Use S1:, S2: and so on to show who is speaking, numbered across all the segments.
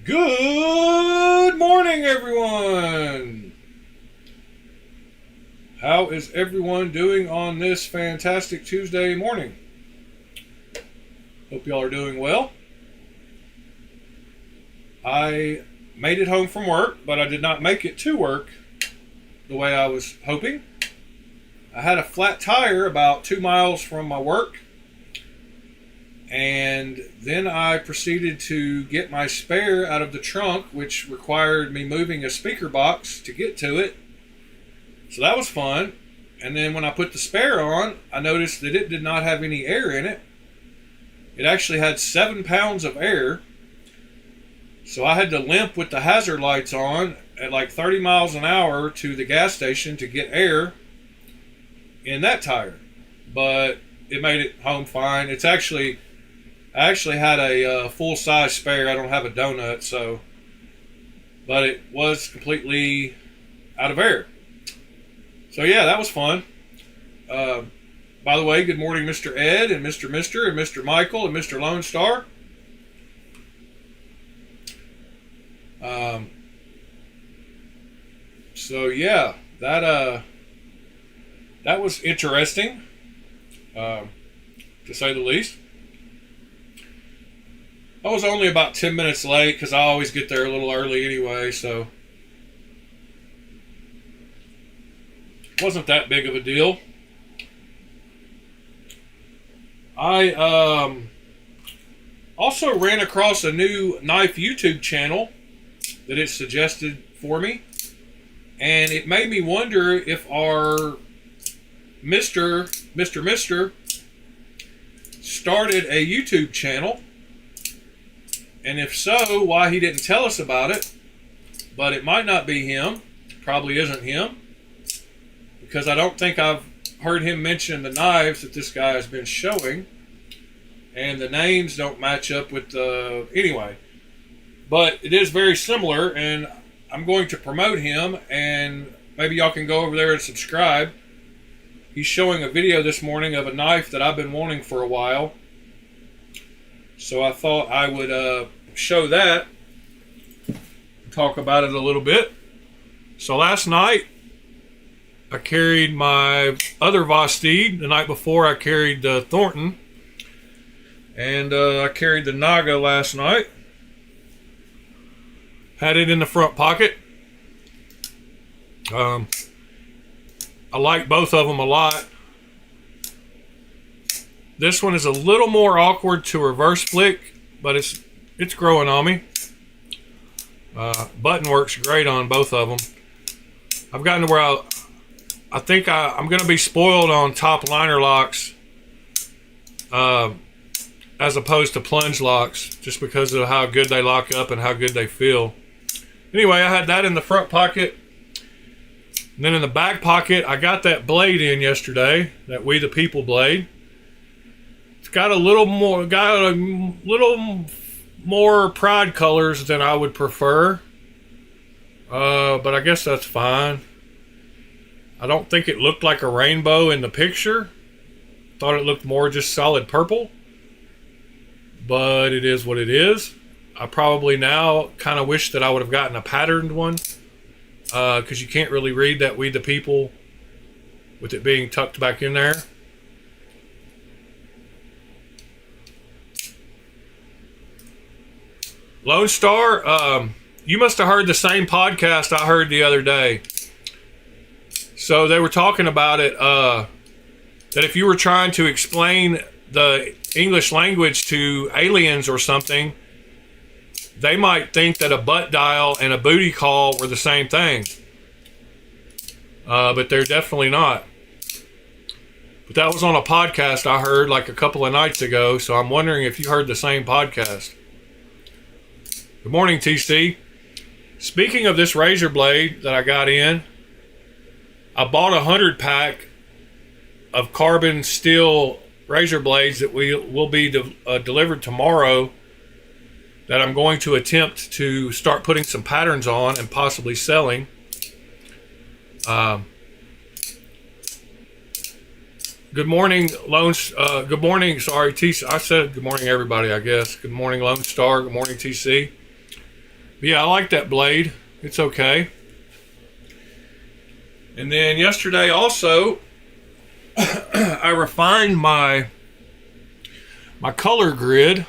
S1: Good morning, everyone. How is everyone doing on this fantastic Tuesday morning? Hope y'all are doing well. I made it home from work, but I did not make it to work the way I was hoping. I had a flat tire about 2 miles from my work, and then I proceeded to get my spare out of the trunk, which required me moving a speaker box to get to it. So that was fun. And then when I put the spare on, I noticed that it did not have any air in it. It actually had 7 pounds of air. So I had to limp with the hazard lights on at like 30 miles an hour to the gas station to get air in that tire. But it made it home fine. I actually had a full-size spare. I don't have a donut, but it was completely out of air. So yeah, that was fun. By the way, good morning, Mr. Ed and Mr. and Mr. Michael and Mr. Lone Star. So yeah, that was interesting, to say the least. I was only about 10 minutes late because I always get there a little early anyway, so it wasn't that big of a deal. I also ran across a new knife YouTube channel that it suggested for me, and it made me wonder if our Mr. started a YouTube channel. And if so, why he didn't tell us about it. But it might not be him. Probably isn't him. Because I don't think I've heard him mention the knives that this guy has been showing. And the names don't match up with the... Anyway. But it is very similar. And I'm going to promote him. And maybe y'all can go over there and subscribe. He's showing a video this morning of a knife that I've been wanting for a while. So I thought I would show that, talk about it a little bit. So last night, I carried my other Vosteed. The night before, I carried the Thornton. And I carried the Naga last night. Had it in the front pocket. I like both of them a lot. This one is a little more awkward to reverse flick, but it's growing on me. Button works great on both of them. I've gotten to where I think I'm going to be spoiled on top liner locks as opposed to plunge locks, just because of how good they lock up and how good they feel. Anyway, I had that in the front pocket. And then in the back pocket, I got that blade in yesterday, that We the People blade. Got a little more pride colors than I would prefer, but I guess that's fine. I don't think it looked like a rainbow in the picture. Thought it looked more just solid purple, but it is what it is. I probably now kind of wish that I would have gotten a patterned one, because you can't really read that We the People with it being tucked back in there. Lone Star, you must have heard the same podcast I heard the other day. So they were talking about it, that if you were trying to explain the English language to aliens or something, they might think that a butt dial and a booty call were the same thing. But they're definitely not. But that was on a podcast I heard like a couple of nights ago, so I'm wondering if you heard the same podcast. Good morning, TC. Speaking of this razor blade that I got in, I bought a 100-pack of carbon steel razor blades that will be delivered tomorrow, that I'm going to attempt to start putting some patterns on and possibly selling. Good morning, good morning, sorry, TC. I said good morning, everybody, I guess. Good morning, Lone Star. Good morning, TC. But yeah, I like that blade. It's okay. And then yesterday also, I refined my color grid,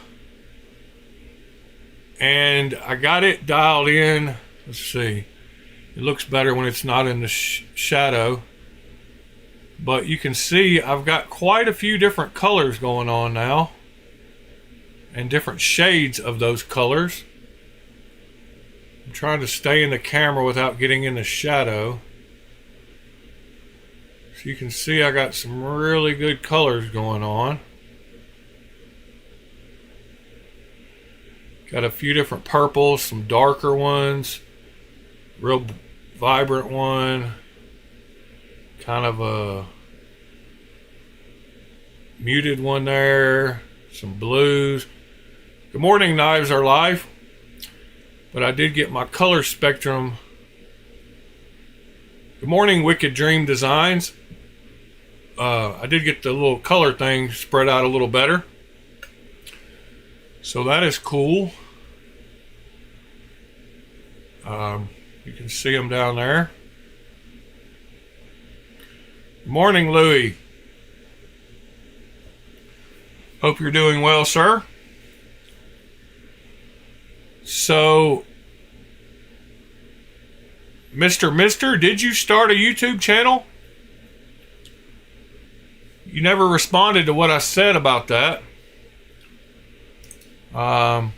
S1: and I got it dialed in. Let's see. It looks better when it's not in the shadow. But you can see I've got quite a few different colors going on now, and different shades of those colors. I'm trying to stay in the camera without getting in the shadow. So you can see I got some really good colors going on. Got a few different purples, some darker ones, real vibrant one, kind of a muted one there, some blues. Good morning, Knives Are Live. But I did get my color spectrum. Good morning, Wicked Dream Designs. I did get the little color thing spread out a little better. So that is cool. You can see them down there. Good morning, Louie. Hope you're doing well, sir. So, Mister, did you start a YouTube channel? You never responded to what I said about that. At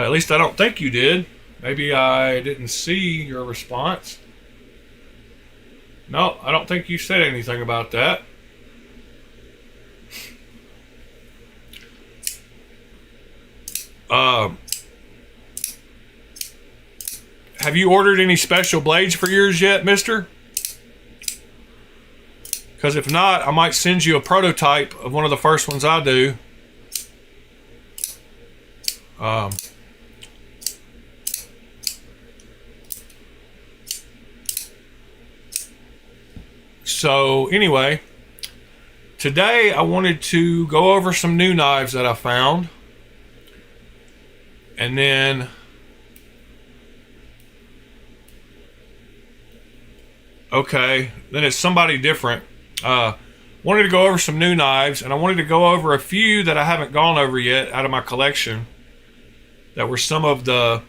S1: least I don't think you did. Maybe I didn't see your response. No, I don't think you said anything about that. Have you ordered any special blades for yours yet, mister? Because if not, I might send you a prototype of one of the first ones I do. So anyway, today I wanted to go over some new knives that I found. And then it's somebody different. Wanted to go over some new knives, and I wanted to go over a few that I haven't gone over yet out of my collection. That were some of the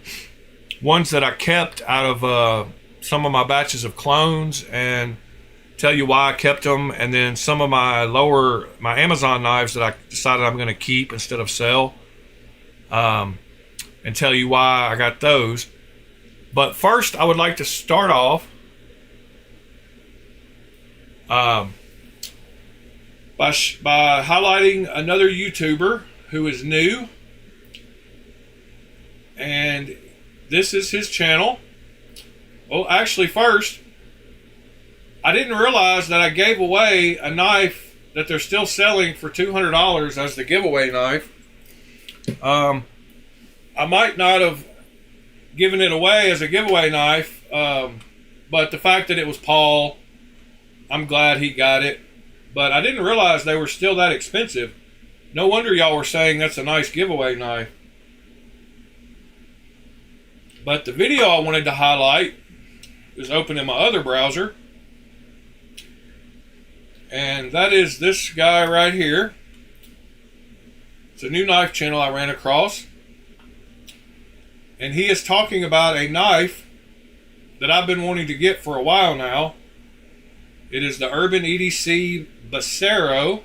S1: ones that I kept out of some of my batches of clones, and tell you why I kept them, and then some of my Amazon knives that I decided I'm going to keep instead of sell. And tell you why I got those. But first, I would like to start off by highlighting another YouTuber who is new. And this is his channel. Well, actually, first, I didn't realize that I gave away a knife that they're still selling for $200 as the giveaway knife. I might not have given it away as a giveaway knife, but the fact that it was Paul, I'm glad he got it. But I didn't realize they were still that expensive. No wonder y'all were saying that's a nice giveaway knife. But the video I wanted to highlight is open in my other browser. And that is this guy right here. It's a new knife channel I ran across. And he is talking about a knife that I've been wanting to get for a while now. It is the Urban EDC Bacero.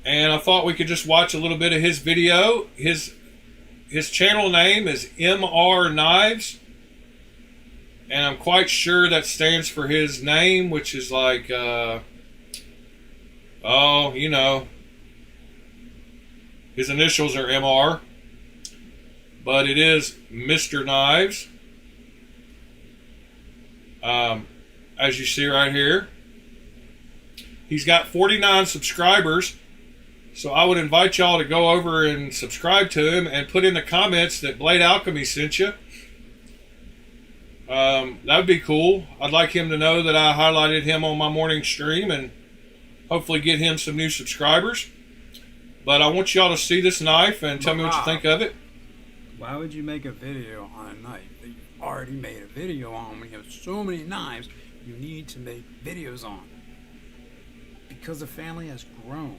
S1: And I thought we could just watch a little bit of his video. His channel name is MR Knives. And I'm quite sure that stands for his name, which is like, his initials are MR. But it is Mr. Knives. As you see right here. He's got 49 subscribers. So I would invite y'all to go over and subscribe to him and put in the comments that Blade Alchemy sent you. That would be cool. I'd like him to know that I highlighted him on my morning stream and hopefully get him some new subscribers. But I want y'all to see this knife and tell me what you think of it.
S2: Why would you make a video on a knife that you already made a video on when you have so many knives you need to make videos on? Because the family has grown.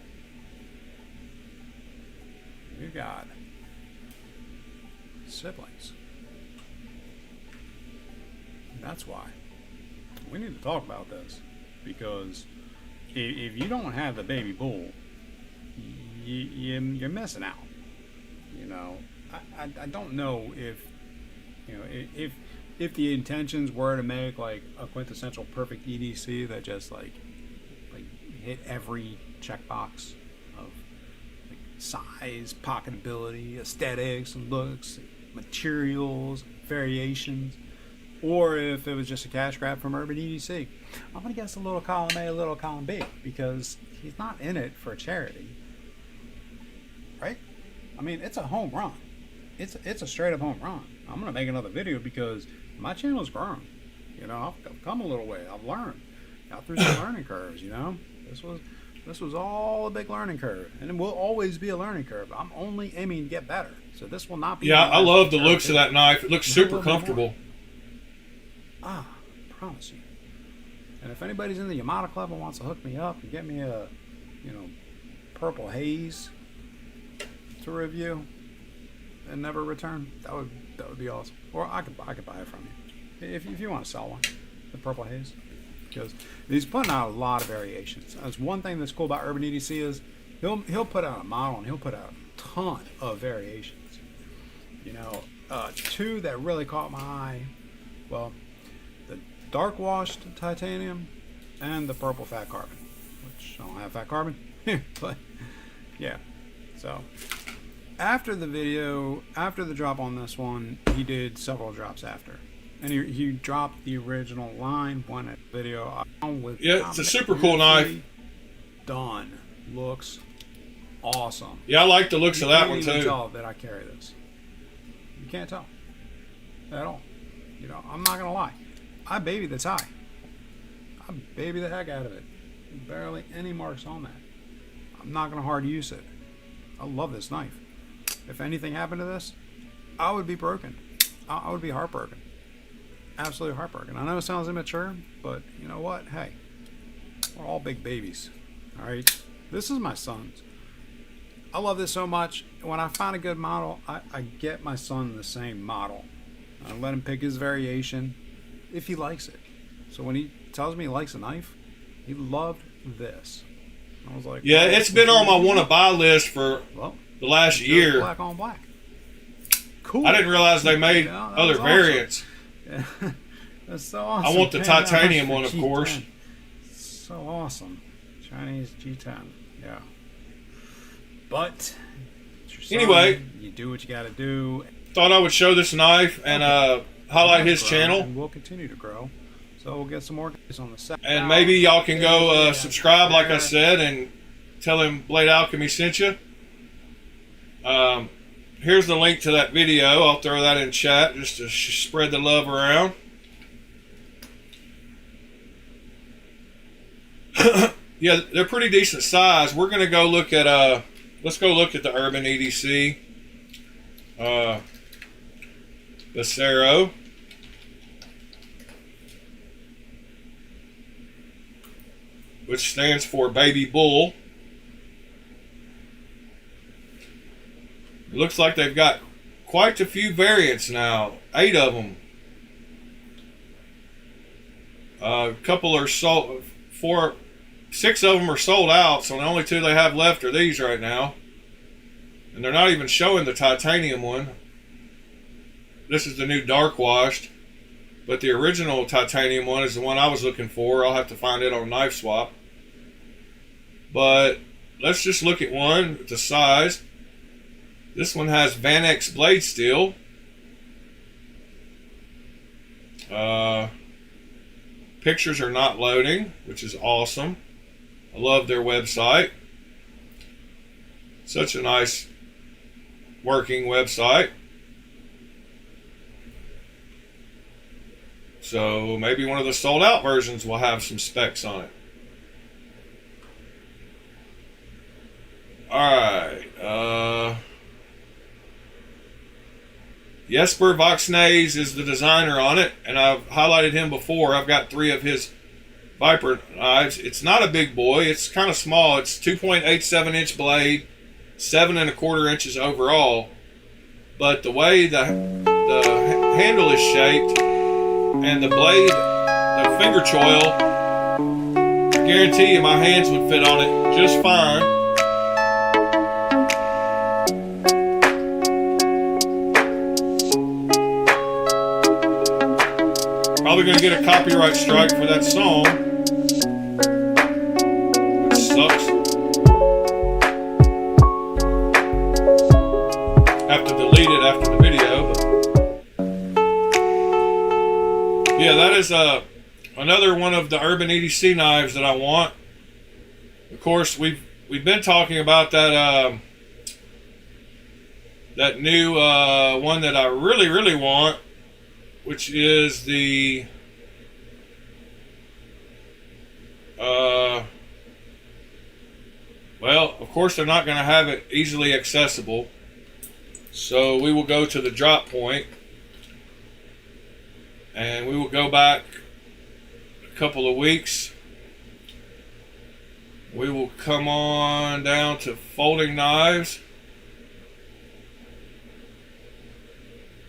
S2: You got siblings. That's why. We need to talk about this. Because if you don't have the baby bull, you're missing out. You know, I don't know if, you know, if the intentions were to make like a quintessential perfect EDC that just like hit every checkbox of like size, pocketability, aesthetics and looks, materials, variations, or if it was just a cash grab from Urban EDC. I'm gonna guess a little column A, a little column B, because he's not in it for charity, right? I mean, it's a home run. It's a straight up home run. I'm gonna make another video because my channel's grown. You know, I've come a little way. I've learned, got through some learning curves. You know, this was all a big learning curve, and it will always be a learning curve. I'm only aiming to get better, so this will not be.
S1: Yeah, I love the looks of that knife. It looks super comfortable.
S2: I promise you. And if anybody's in the Yamada Club and wants to hook me up and get me a, you know, purple haze to review and never return, that would be awesome. Or I could buy it from you if you want to sell one, the purple haze, because he's putting out a lot of variations. That's one thing that's cool about Urban EDC is he'll put out a model and he'll put out a ton of variations. You know, two that really caught my eye. Well, the dark washed titanium and the purple fat carbon, which I don't have fat carbon, but yeah. So after the video, after the drop on this one, he did several drops after, and he dropped the original line one at video with.
S1: Yeah, it's a super cool knife.
S2: Done. Looks awesome.
S1: Yeah, I like the looks of that one too.
S2: You can't tell that I carry this. You can't tell at all. You know, I'm not gonna lie. I baby the tie. I baby the heck out of it. Barely any marks on that. I'm not gonna hard use it. I love this knife. If anything happened to this, I would be broken. I would be heartbroken. Absolutely heartbroken. I know it sounds immature, but you know what? Hey, we're all big babies. All right. This is my son's. I love this so much. When I find a good model, I get my son the same model. I let him pick his variation if he likes it. So when he tells me he likes a knife, he loved this. I was like,
S1: yeah, it's been on my want to buy list for the last year.
S2: Black on black. Cool.
S1: I didn't realize they made other variants.
S2: Yeah. That's so awesome.
S1: I want the titanium one, of course.
S2: So awesome. Chinese G10. Yeah. But
S1: anyway,
S2: you do what you got to do.
S1: Thought I would show this knife and highlight his channel.
S2: And we'll continue to grow. So we'll get some more guys on the set.
S1: And maybe y'all can go subscribe, like I said, and tell him Blade Alchemy sent you. Here's the link to that video. I'll throw that in chat just to spread the love around. Yeah, they're pretty decent size. We're gonna go look at let's go look at the Urban EDC. Becero. Which stands for Baby Bull. It looks like they've got quite a few variants now. 8 of them. A couple are sold. 6 of them are sold out, so the only 2 they have left are these right now. And they're not even showing the titanium one. This is the new dark washed. But the original titanium one is the one I was looking for. I'll have to find it on Knife Swap. But let's just look at one with the size. This one has Vanex blade steel. Pictures are not loading, which is awesome. I love their website. Such a nice working website. So maybe one of the sold out versions will have some specs on it. Alright. Jesper Voxnays is the designer on it, and I've highlighted him before. I've got 3 of his Viper knives. It's not a big boy. It's kind of small. It's 2.87 inch blade, 7 1/4 inches overall. But the way the handle is shaped and the blade, the finger choil, I guarantee you my hands would fit on it just fine. Probably going to get a copyright strike for that song, which sucks. Have to delete it after the video. But yeah, that is another one of the Urban EDC knives that I want. Of course, we've been talking about that that new one that I really want, which is the well, of course they're not going to have it easily accessible, so we will go to the drop point and we will go back a couple of weeks. We will come on down to folding knives,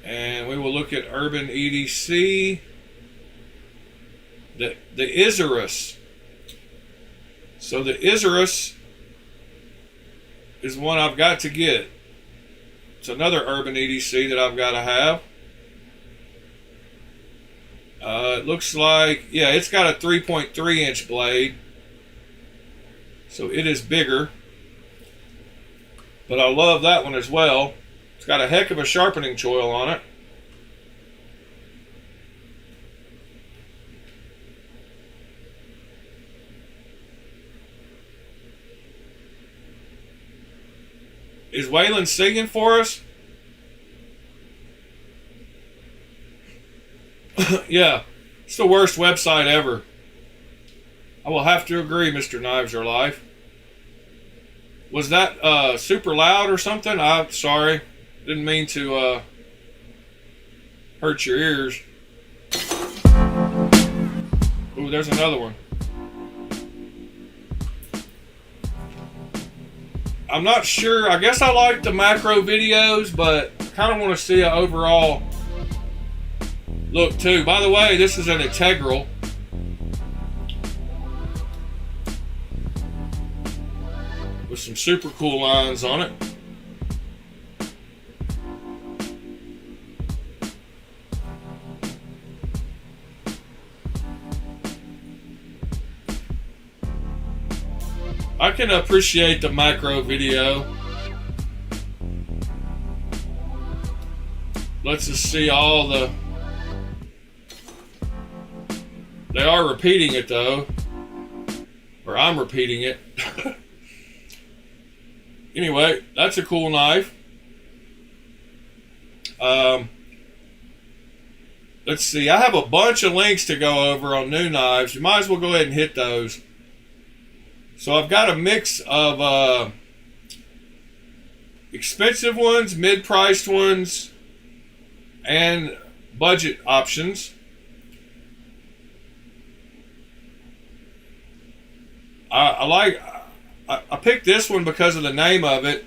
S1: and we will look at Urban EDC, the Isurus. So the Isurus is one I've got to get. It's another Urban EDC that I've got to have. It looks like, yeah, it's got a 3.3 inch blade, so it is bigger. But I love that one as well. It's got a heck of a sharpening choil on it. Is Waylon singing for us? Yeah, it's the worst website ever. I will have to agree, Mr. Knives Are Life. Was that super loud or something? I'm sorry. Didn't mean to hurt your ears. Ooh, there's another one. I'm not sure. I guess I like the macro videos, but I kind of want to see an overall look too. By the way, this is an integral. With some super cool lines on it. I can appreciate the macro video. Let's just see all the... They are repeating it though. Or I'm repeating it. Anyway, that's a cool knife. Let's see. I have a bunch of links to go over on new knives. You might as well go ahead and hit those. So I've got a mix of expensive ones, mid-priced ones, and budget options. I picked this one because of the name of it.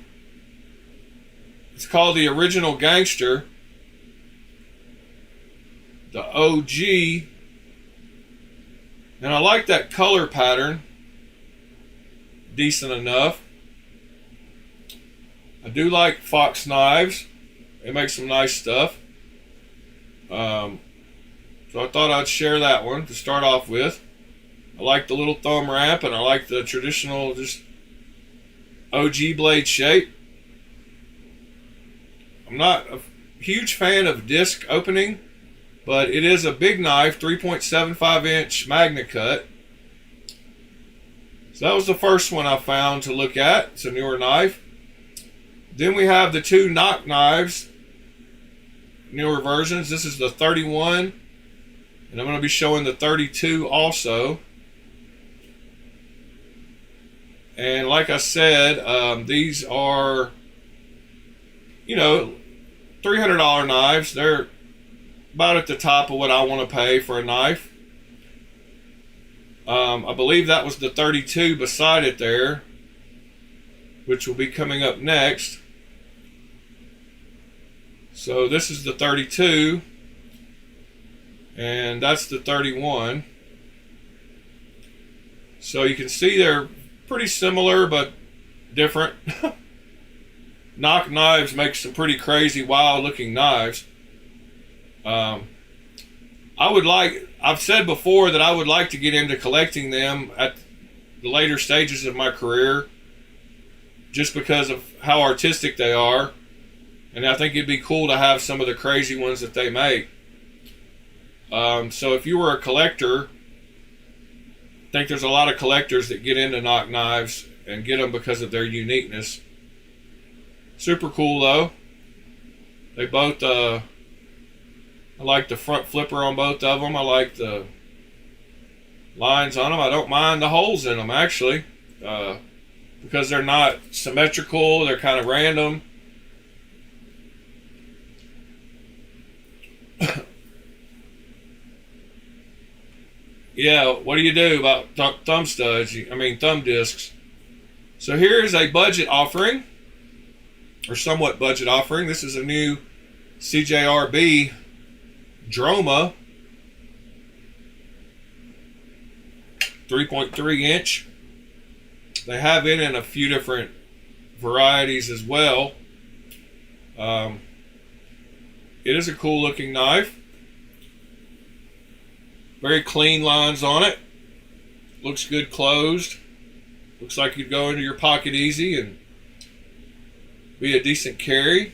S1: It's called the Original Gangster. The OG. And I like that color pattern. Decent enough. I do like Fox knives. They make some nice stuff. So I thought I'd share that one to start off with. I like the little thumb ramp, and I like the traditional just OG blade shape. I'm not a huge fan of disc opening, but it is a big knife, 3.75 inch Magna Cut. So that was the first one I found to look at. It's a newer knife. Then we have the two Knock knives, newer versions. This is the 31, and I'm going to be showing the 32 also. And like I said, these are, $300 knives. They're about at the top of what I want to pay for a knife. I believe that was the 32 beside it there, which will be coming up next. So this is the 32, and that's the 31. So you can see they're pretty similar but different. Nock Knives makes some pretty crazy, wild looking knives. I've said before that I would like to get into collecting them at the later stages of my career, just because of how artistic they are. And I think it'd be cool to have some of the crazy ones that they make. So if you were a collector, I think there's a lot of collectors that get into Nock Knives and get them because of their uniqueness. Super cool though. They both, I like the front flipper on both of them. I like the lines on them. I don't mind the holes in them actually, because they're not symmetrical. They're kind of random. Yeah, what do you do about thumb discs? So here's a budget offering, or somewhat budget offering. This is a new CJRB Droma 3.3 inch. They have it in a few different varieties as well. It is a cool looking knife. Very clean lines on it. Looks good closed. Looks like you'd go into your pocket easy and be a decent carry.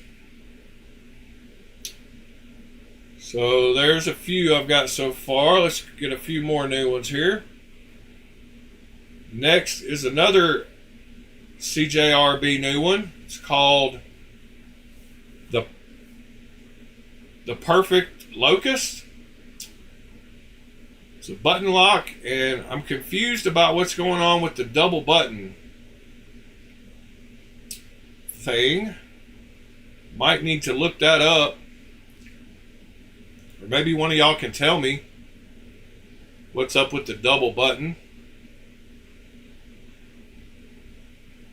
S1: So there's a few I've got so far. Let's get a few more new ones here. Next is another CJRB new one. It's called the Perfect Locust. It's a button lock, and I'm confused about what's going on with the double button thing. Might need to look that up. Or maybe one of y'all can tell me what's up with the double button.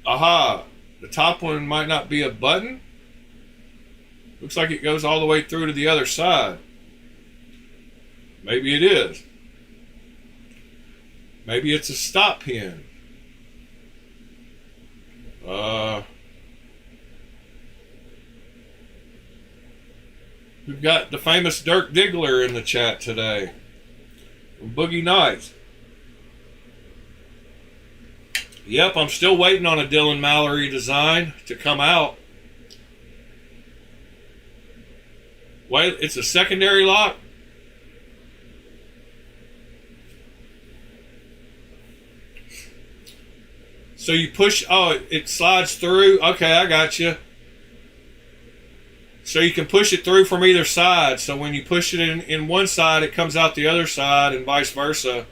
S1: Aha! The top one might not be a button. Looks like it goes all the way through to the other side. Maybe it is. Maybe it's a stop pin. We've got the famous Dirk Diggler in the chat today from Boogie Nights. Yep, I'm still waiting on a Dylan Mallory design to come out. Wait, it's a secondary lock? So you push, it slides through. Okay, I got you. So you can push it through from either side. So when you push it in one side, it comes out the other side and vice versa.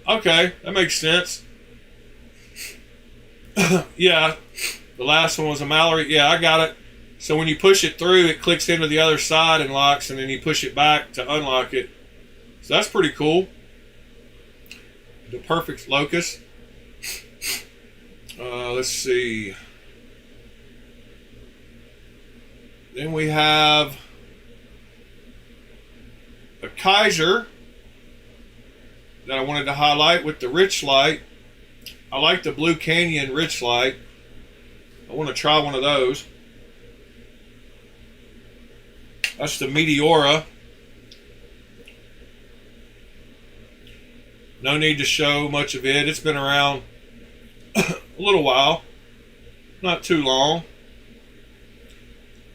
S1: Okay, that makes sense. Yeah, the last one was a Mallory. Yeah, I got it. So when you push it through, it clicks into the other side and locks, and then you push it back to unlock it. So that's pretty cool. The Perfect Locust. Let's see. Then we have a Kaiser that I wanted to highlight with the Rich Light. I like the Blue Canyon Rich Light. I want to try one of those. That's the Meteora. No need to show much of it. It's been around a little while. Not too long.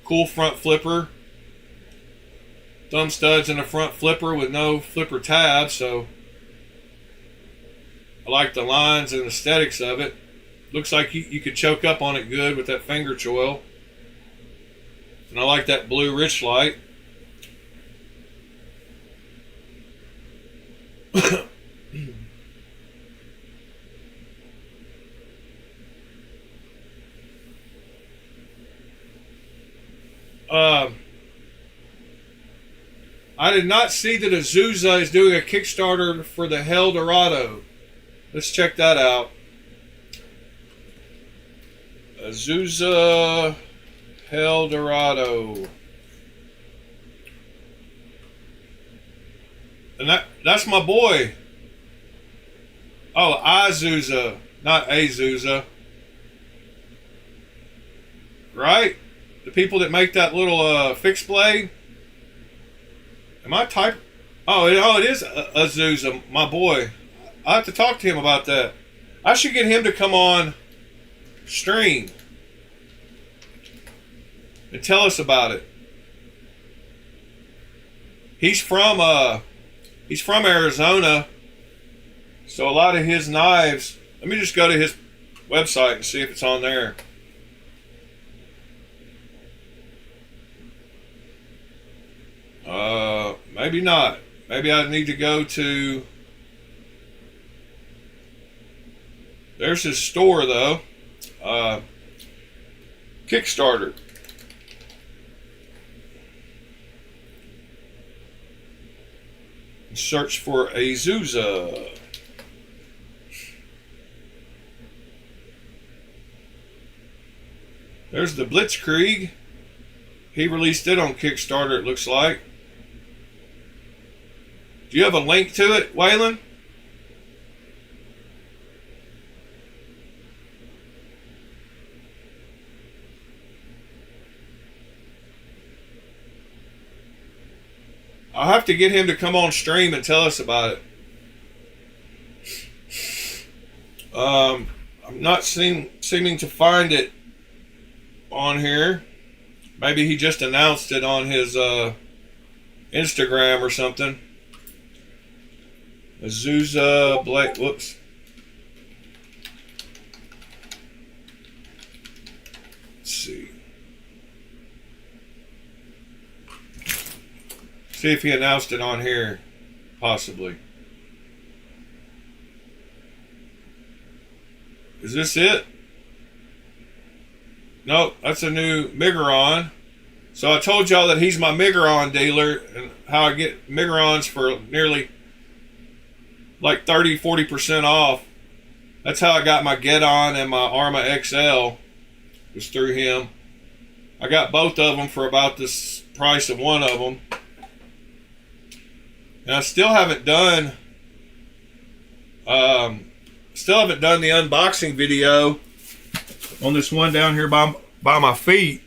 S1: Cool front flipper. Thumb studs in a front flipper with no flipper tab, so I like the lines and aesthetics of it. Looks like you could choke up on it good with that finger choil. And I like that blue Rich Light. I did not see that Azusa is doing a Kickstarter for the Hell Dorado. Let's check that out. Azusa Hell Dorado. And that's my boy. Oh, Azusa, not Azusa. Right? The people that make that little fixed blade. Am I typing? Oh, it is Azusa, my boy. I have to talk to him about that. I should get him to come on stream and tell us about it. He's from Arizona, so a lot of his knives. Let me just go to his website and see if it's on there. Maybe not. Maybe I need to go to. There's his store though. Kickstarter. Search for Azusa. There's the Blitzkrieg. He released it on Kickstarter, it looks like. Do you have a link to it, Waylon? I'll have to get him to come on stream and tell us about it. I'm not seeming to find it on here. Maybe he just announced it on his Instagram or something. Azusa Blake. Whoops. Let's see. See if he announced it on here, possibly. Is this it? Nope, that's a new Migron. So I told y'all that he's my Migron dealer and how I get Migrons for nearly like 30-40% off. That's how I got my Get On and my Arma XL, was through him. I got both of them for about this price of one of them. And I still haven't done the unboxing video on this one down here by my feet.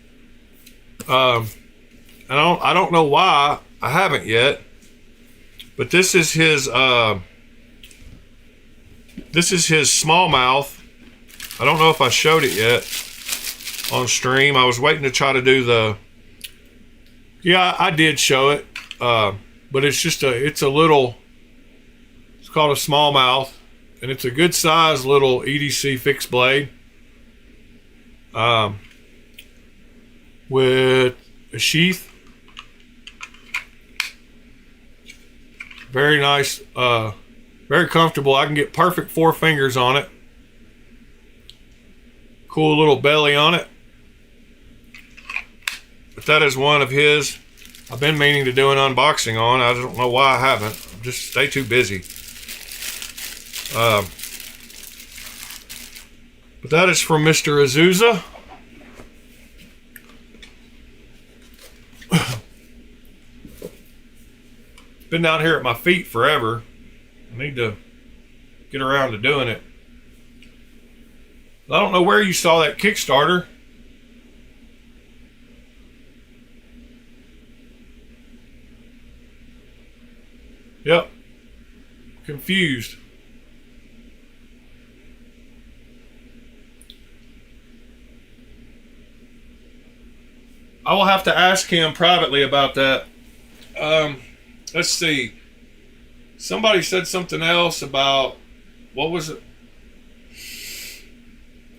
S1: I don't know why I haven't yet, but this is his smallmouth. I don't know if I showed it yet on stream. I was waiting to try to do the. Yeah, I did show it, but it's just it's called a smallmouth, and it's a good size little EDC fixed blade. With a sheath. Very nice, very comfortable. I can get perfect 4 fingers on it. Cool little belly on it. But that is one of his. I've been meaning to do an unboxing on. I don't know why I haven't. I'm just stay too busy. But that is from Mr. Azusa. Been down here at my feet forever. I need to get around to doing it. I don't know where you saw that Kickstarter. Yep. Confused. I will have to ask him privately about that. Let's see. Somebody said something else about, what was it?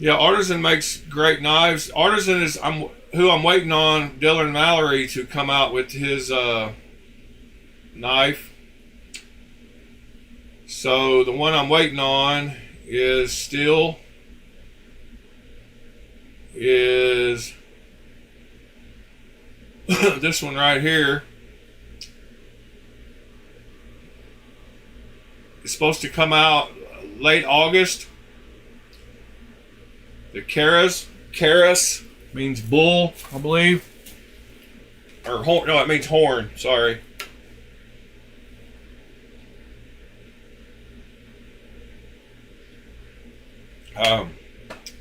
S1: Yeah, Artisan makes great knives. Artisan is who I'm waiting on Dylan Mallory to come out with his knife. So the one I'm waiting on is with this one right here. It's supposed to come out late August. The Karas means bull, I believe. Or horn, no, it means horn, sorry.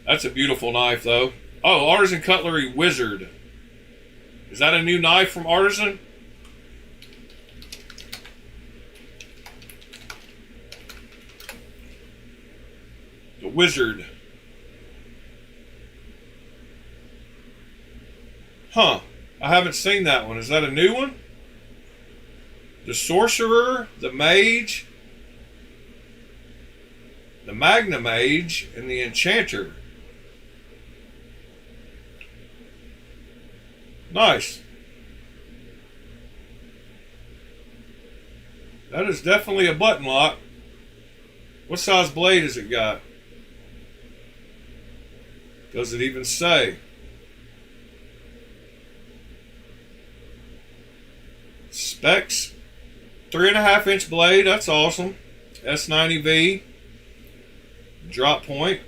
S1: That's a beautiful knife, though. Oh, Artisan Cutlery Wizard. Is that a new knife from Artisan? The Wizard. Huh. I haven't seen that one. Is that a new one? The Sorcerer, the Mage, the Magna Mage, and the Enchanter. Nice. That is definitely a button lock. What size blade has it got? Does it even say? Specs. 3.5-inch blade. That's awesome. S90V. Drop point.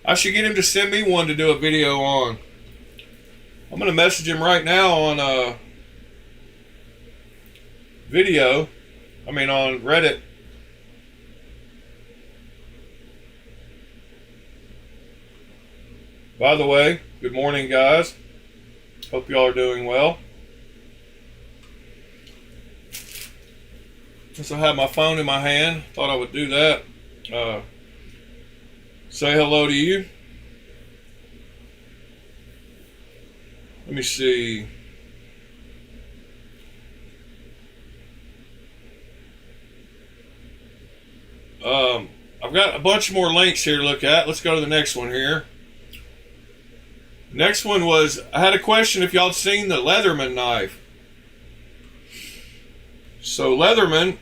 S1: I should get him to send me one to do a video on. I'm going to message him right now on video. I mean on Reddit. By the way, good morning, guys. Hope y'all are doing well. Since I have my phone in my hand, thought I would do that. Say hello to you. Let me see. I've got a bunch more links here to look at. Let's go to the next one here. Next one was, I had a question if y'all had seen the Leatherman knife. So Leatherman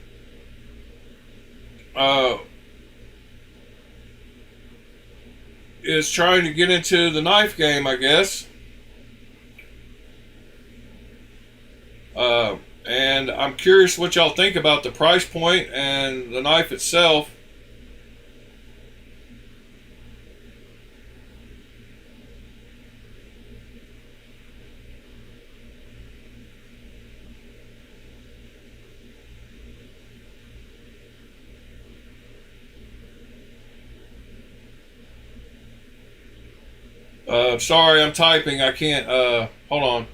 S1: is trying to get into the knife game, I guess. And I'm curious what y'all think about the price point and the knife itself. Sorry, I'm typing. I can't. Hold on.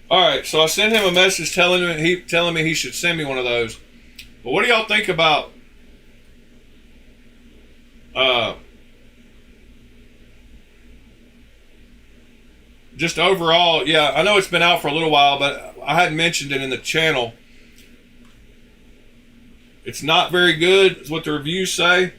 S1: All right, so I sent him a message telling me he should send me one of those. But what do y'all think about just overall? Yeah, I know it's been out for a little while, but I hadn't mentioned it in the channel. It's not very good, is what the reviews say.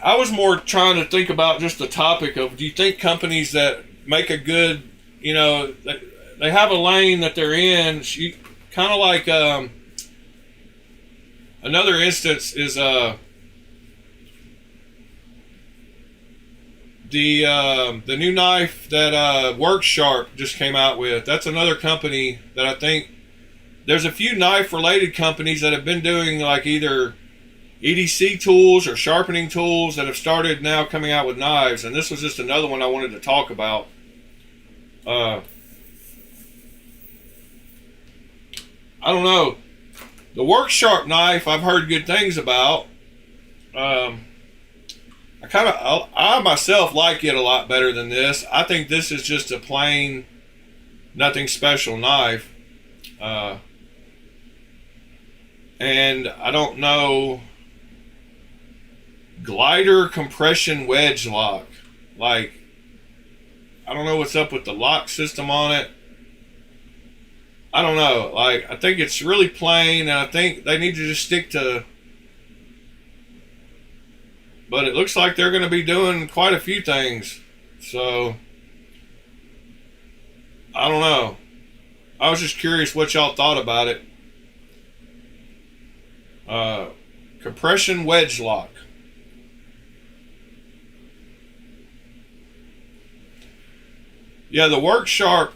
S1: I was more trying to think about just the topic of, do you think companies that make a good, you know, they have a lane that they're in, kind of like another instance is the new knife that Work Sharp just came out with. That's another company that I think, there's a few knife related companies that have been doing like either EDC tools or sharpening tools that have started now coming out with knives, and this was just another one I wanted to talk about. I don't know. The Work Sharp knife I've heard good things about. I myself like it a lot better than this. I think this is just a plain, nothing special knife. And I don't know. Glider compression wedge lock. Like, I don't know what's up with the lock system on it. I don't know. Like, I think it's really plain, and I think they need to just stick to But it looks like they're going to be doing quite a few things. So, I don't know. I was just curious what y'all thought about it. Compression wedge lock. Yeah, the Work Sharp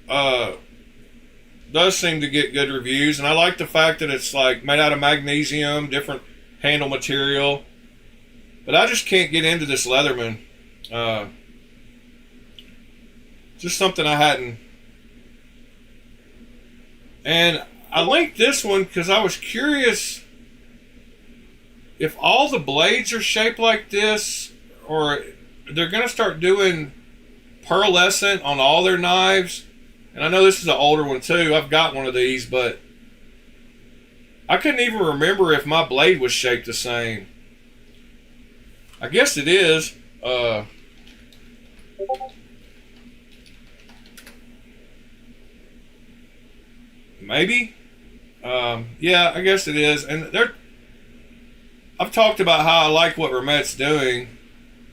S1: does seem to get good reviews, and I like the fact that it's like made out of magnesium, different handle material. But I just can't get into this Leatherman. Just something I hadn't. And I linked this one because I was curious if all the blades are shaped like this, or they're going to start doing pearlescent on all their knives. And I know this is an older one too. I've got one of these, but I couldn't even remember if my blade was shaped the same. I guess it is. Maybe. Yeah, I guess it is. And I've talked about how I like what Ramet's doing,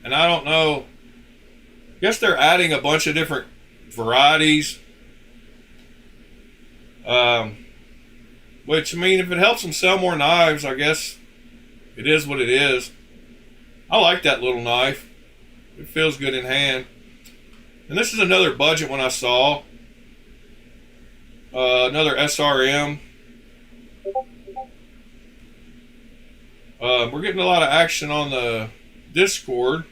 S1: and I don't know. I guess they're adding a bunch of different varieties. Which, I mean, if it helps them sell more knives, I guess it is what it is. I like that little knife. It feels good in hand. And this is another budget one I saw. Another SRM. We're getting a lot of action on the Discord.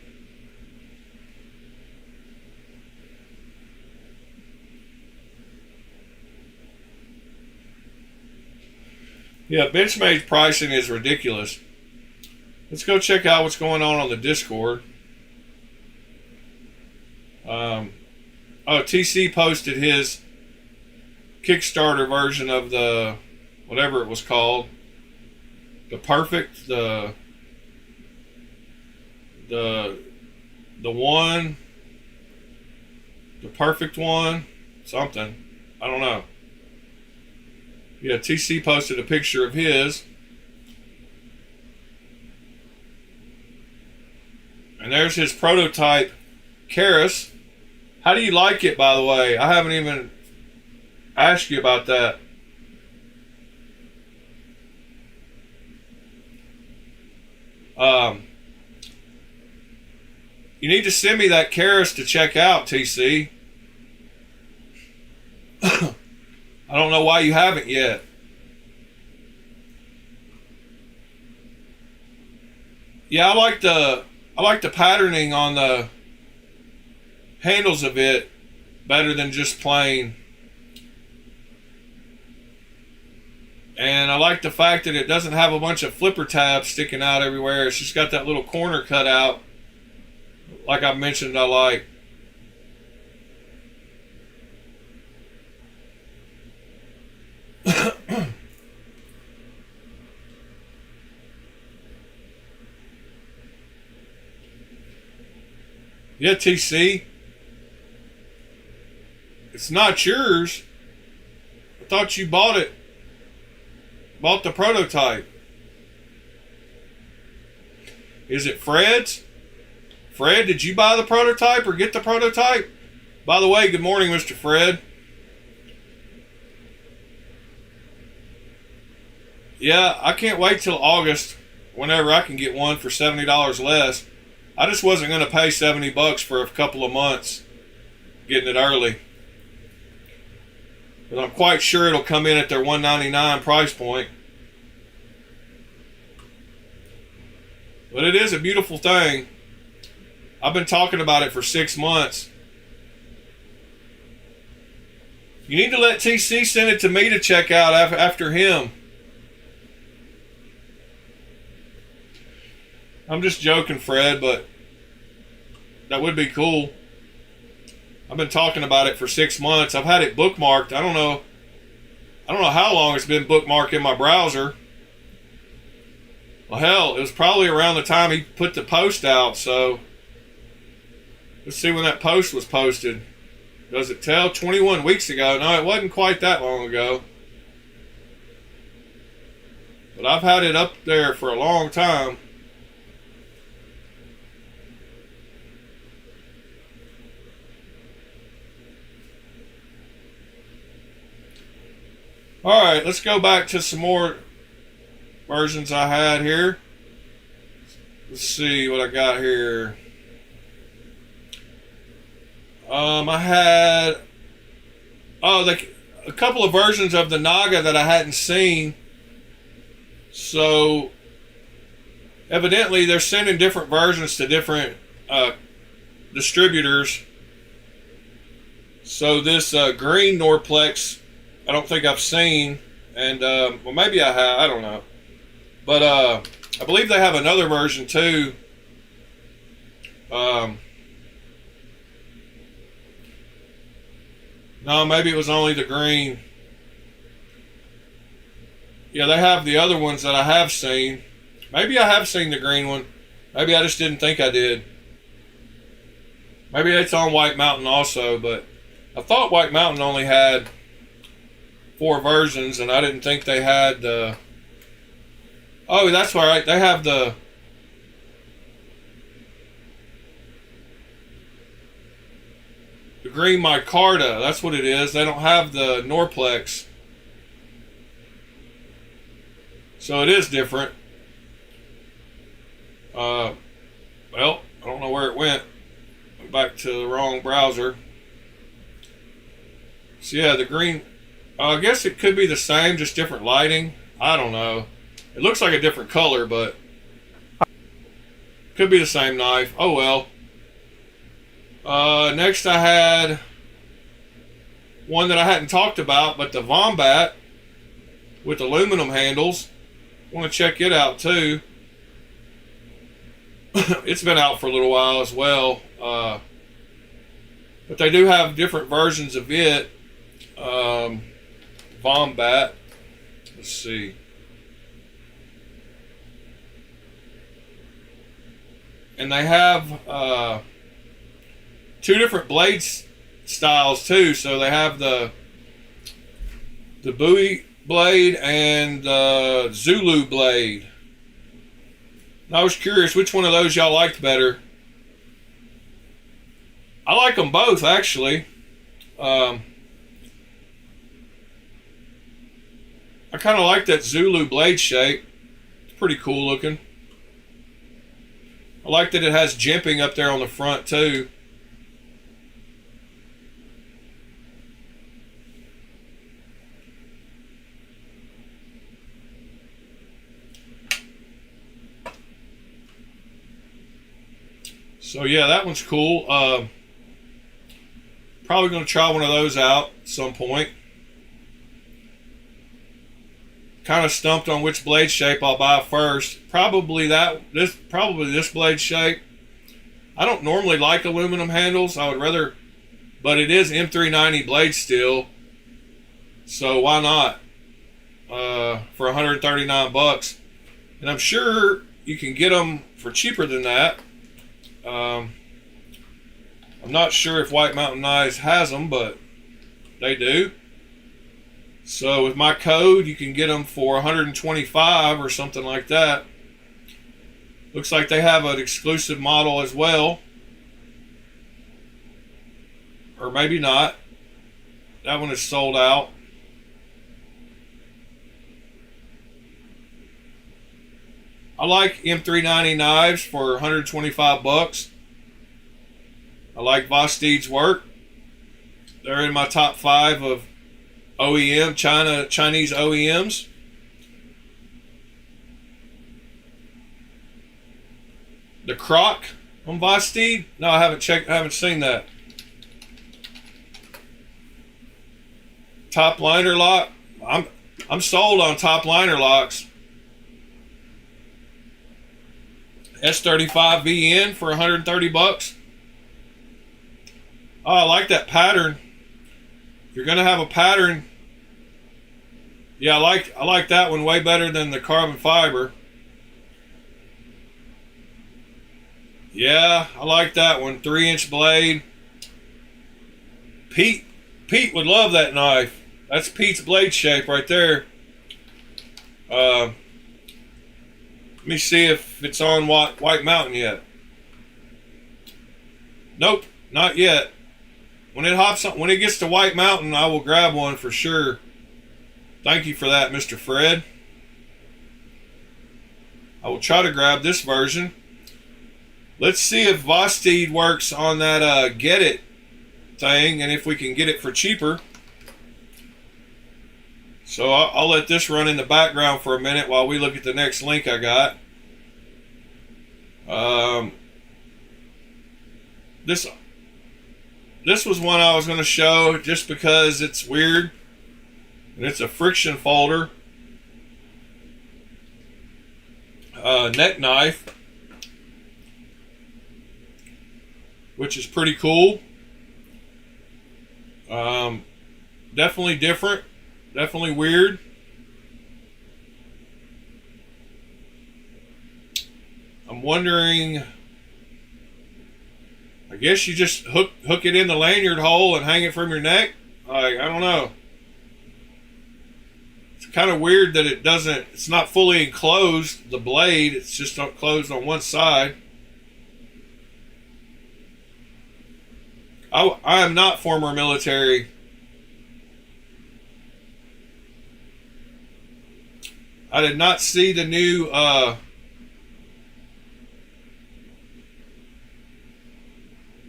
S1: Yeah, Benchmade pricing is ridiculous. Let's go check out what's going on the Discord. TC posted his Kickstarter version of the whatever it was called, the perfect, the one, the perfect one, something. I don't know. Yeah, TC posted a picture of his. And there's his prototype Karis. How do you like it, by the way? I haven't even asked you about that. You need to send me that Karis to check out, TC. I don't know why you haven't yet. Yeah, I like the patterning on the handles of it better than just plain. And I like the fact that it doesn't have a bunch of flipper tabs sticking out everywhere. It's just got that little corner cut out. Like I mentioned, I like. Yeah, TC. It's not yours. I thought you bought it. Bought the prototype. Is it Fred's? Fred, did you buy the prototype or get the prototype? By the way, good morning, Mr. Fred. Yeah, I can't wait till August whenever I can get one for $70 less. I just wasn't going to pay $70 for a couple of months getting it early. But I'm quite sure it'll come in at their $199 price point. But it is a beautiful thing. I've been talking about it for 6 months. You need to let TC send it to me to check out after him. I'm just joking, Fred, but that would be cool. I've been talking about it for 6 months. I've had it bookmarked. I don't know how long it's been bookmarked in my browser. Well, hell, it was probably around the time he put the post out, so let's see when that post was posted. Does it tell? 21 weeks ago. No, it wasn't quite that long ago. But I've had it up there for a long time. All right, let's go back to some more versions I had here. Let's see what I got here. I had a couple of versions of the Naga that I hadn't seen. So evidently they're sending different versions to different distributors. So this green Norplex, I don't think I've seen, and well, maybe I have. I don't know, but I believe they have another version too. No, maybe it was only the green. Yeah, they have the other ones that I have seen. Maybe I have seen the green one. Maybe I just didn't think I did. Maybe it's on White Mountain also, but I thought White Mountain only had 4 versions, and I didn't think they had the... Oh, that's right. They have the... The green micarta. That's what it is. They don't have the Norplex. So it is different. Well, I don't know where it went. Went back to the wrong browser. So yeah, the green... I guess it could be the same, just different lighting. I don't know. It looks like a different color, but could be the same knife. Oh well. Next I had one that I hadn't talked about, but the Vombat with aluminum handles. Want to check it out too. It's been out for a little while as well. But they do have different versions of it. Vombat. Let's see. And they have 2 different blade styles too. So they have the Bowie blade and the Zulu blade. And I was curious which one of those y'all liked better. I like them both actually. I kind of like that Zulu blade shape. It's pretty cool looking. I like that it has jimping up there on the front too. So yeah, that one's cool. Probably going to try one of those out at some point. Kind of stumped on which blade shape I'll buy first. Probably this blade shape. I don't normally like aluminum handles. I would rather, but it is M390 blade steel, so why not? For 139 bucks, and I'm sure you can get them for cheaper than that. I'm not sure if White Mountain Knives has them, but they do. So with my code, you can get them for 125 or something like that. Looks like they have an exclusive model as well. Or maybe not. That one is sold out. I like M390 knives for 125 bucks. I like Vosteed's work. They're in my top 5 of OEM, Chinese OEMs. The Croc on Vosteed? No, I haven't seen that. Top liner lock. I'm sold on top liner locks. S35 VN for 130 bucks. Oh, I like that pattern. If you're gonna have a pattern, yeah, I like that one way better than the carbon fiber. Yeah, I like that one. 3-inch blade. Pete would love that knife. That's Pete's blade shape right there. Let me see if it's on White Mountain yet. Nope, not yet. When it gets to White Mountain, I will grab one for sure. Thank you for that, Mr. Fred. I will try to grab this version. Let's see if Vosteed works on that Get It thing, and if we can get it for cheaper. So I'll let this run in the background for a minute while we look at the next link I got. This was one I was going to show just because it's weird. And it's a friction folder. Neck knife. Which is pretty cool. Definitely different. Definitely weird. I'm wondering, I guess you just hook it in the lanyard hole and hang it from your neck? I don't know. It's kind of weird that it's not fully enclosed, the blade, it's just closed on one side. I am not former military. I did not see the new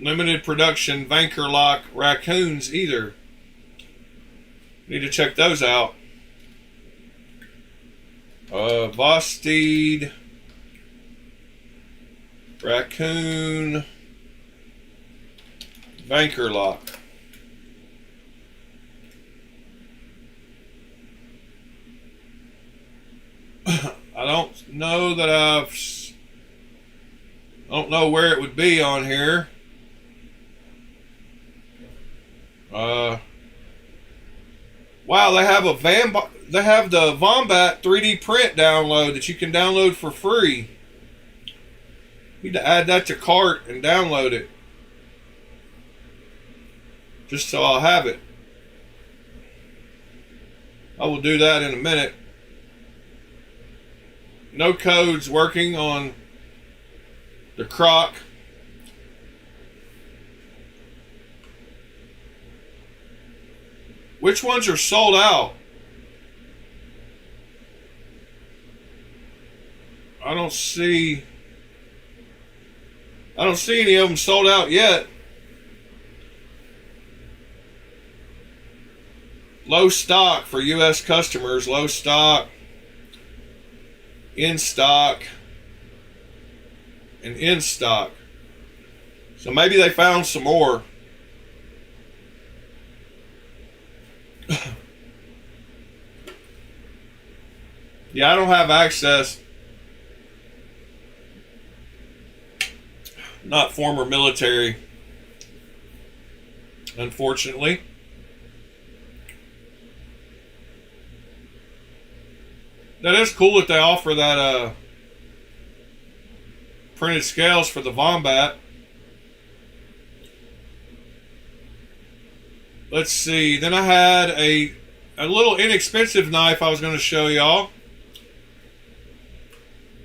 S1: limited production Vankerlock raccoons either. Need to check those out. Vosteed raccoon Vankerlock. I don't know that I don't know where it would be on here. Wow, they have the Vombat 3D print download that you can download for free. Need to add that to cart and download it, just so I'll have it. I will do that in a minute. No codes working on the croc. Which ones are sold out? I don't see any of them sold out yet. Low stock for US customers, low stock, in stock, and in stock. So maybe they found some more. Yeah, I don't have access. Not former military, unfortunately. That is cool that they offer that printed scales for the Vombat. Let's see. Then I had a little inexpensive knife I was going to show y'all.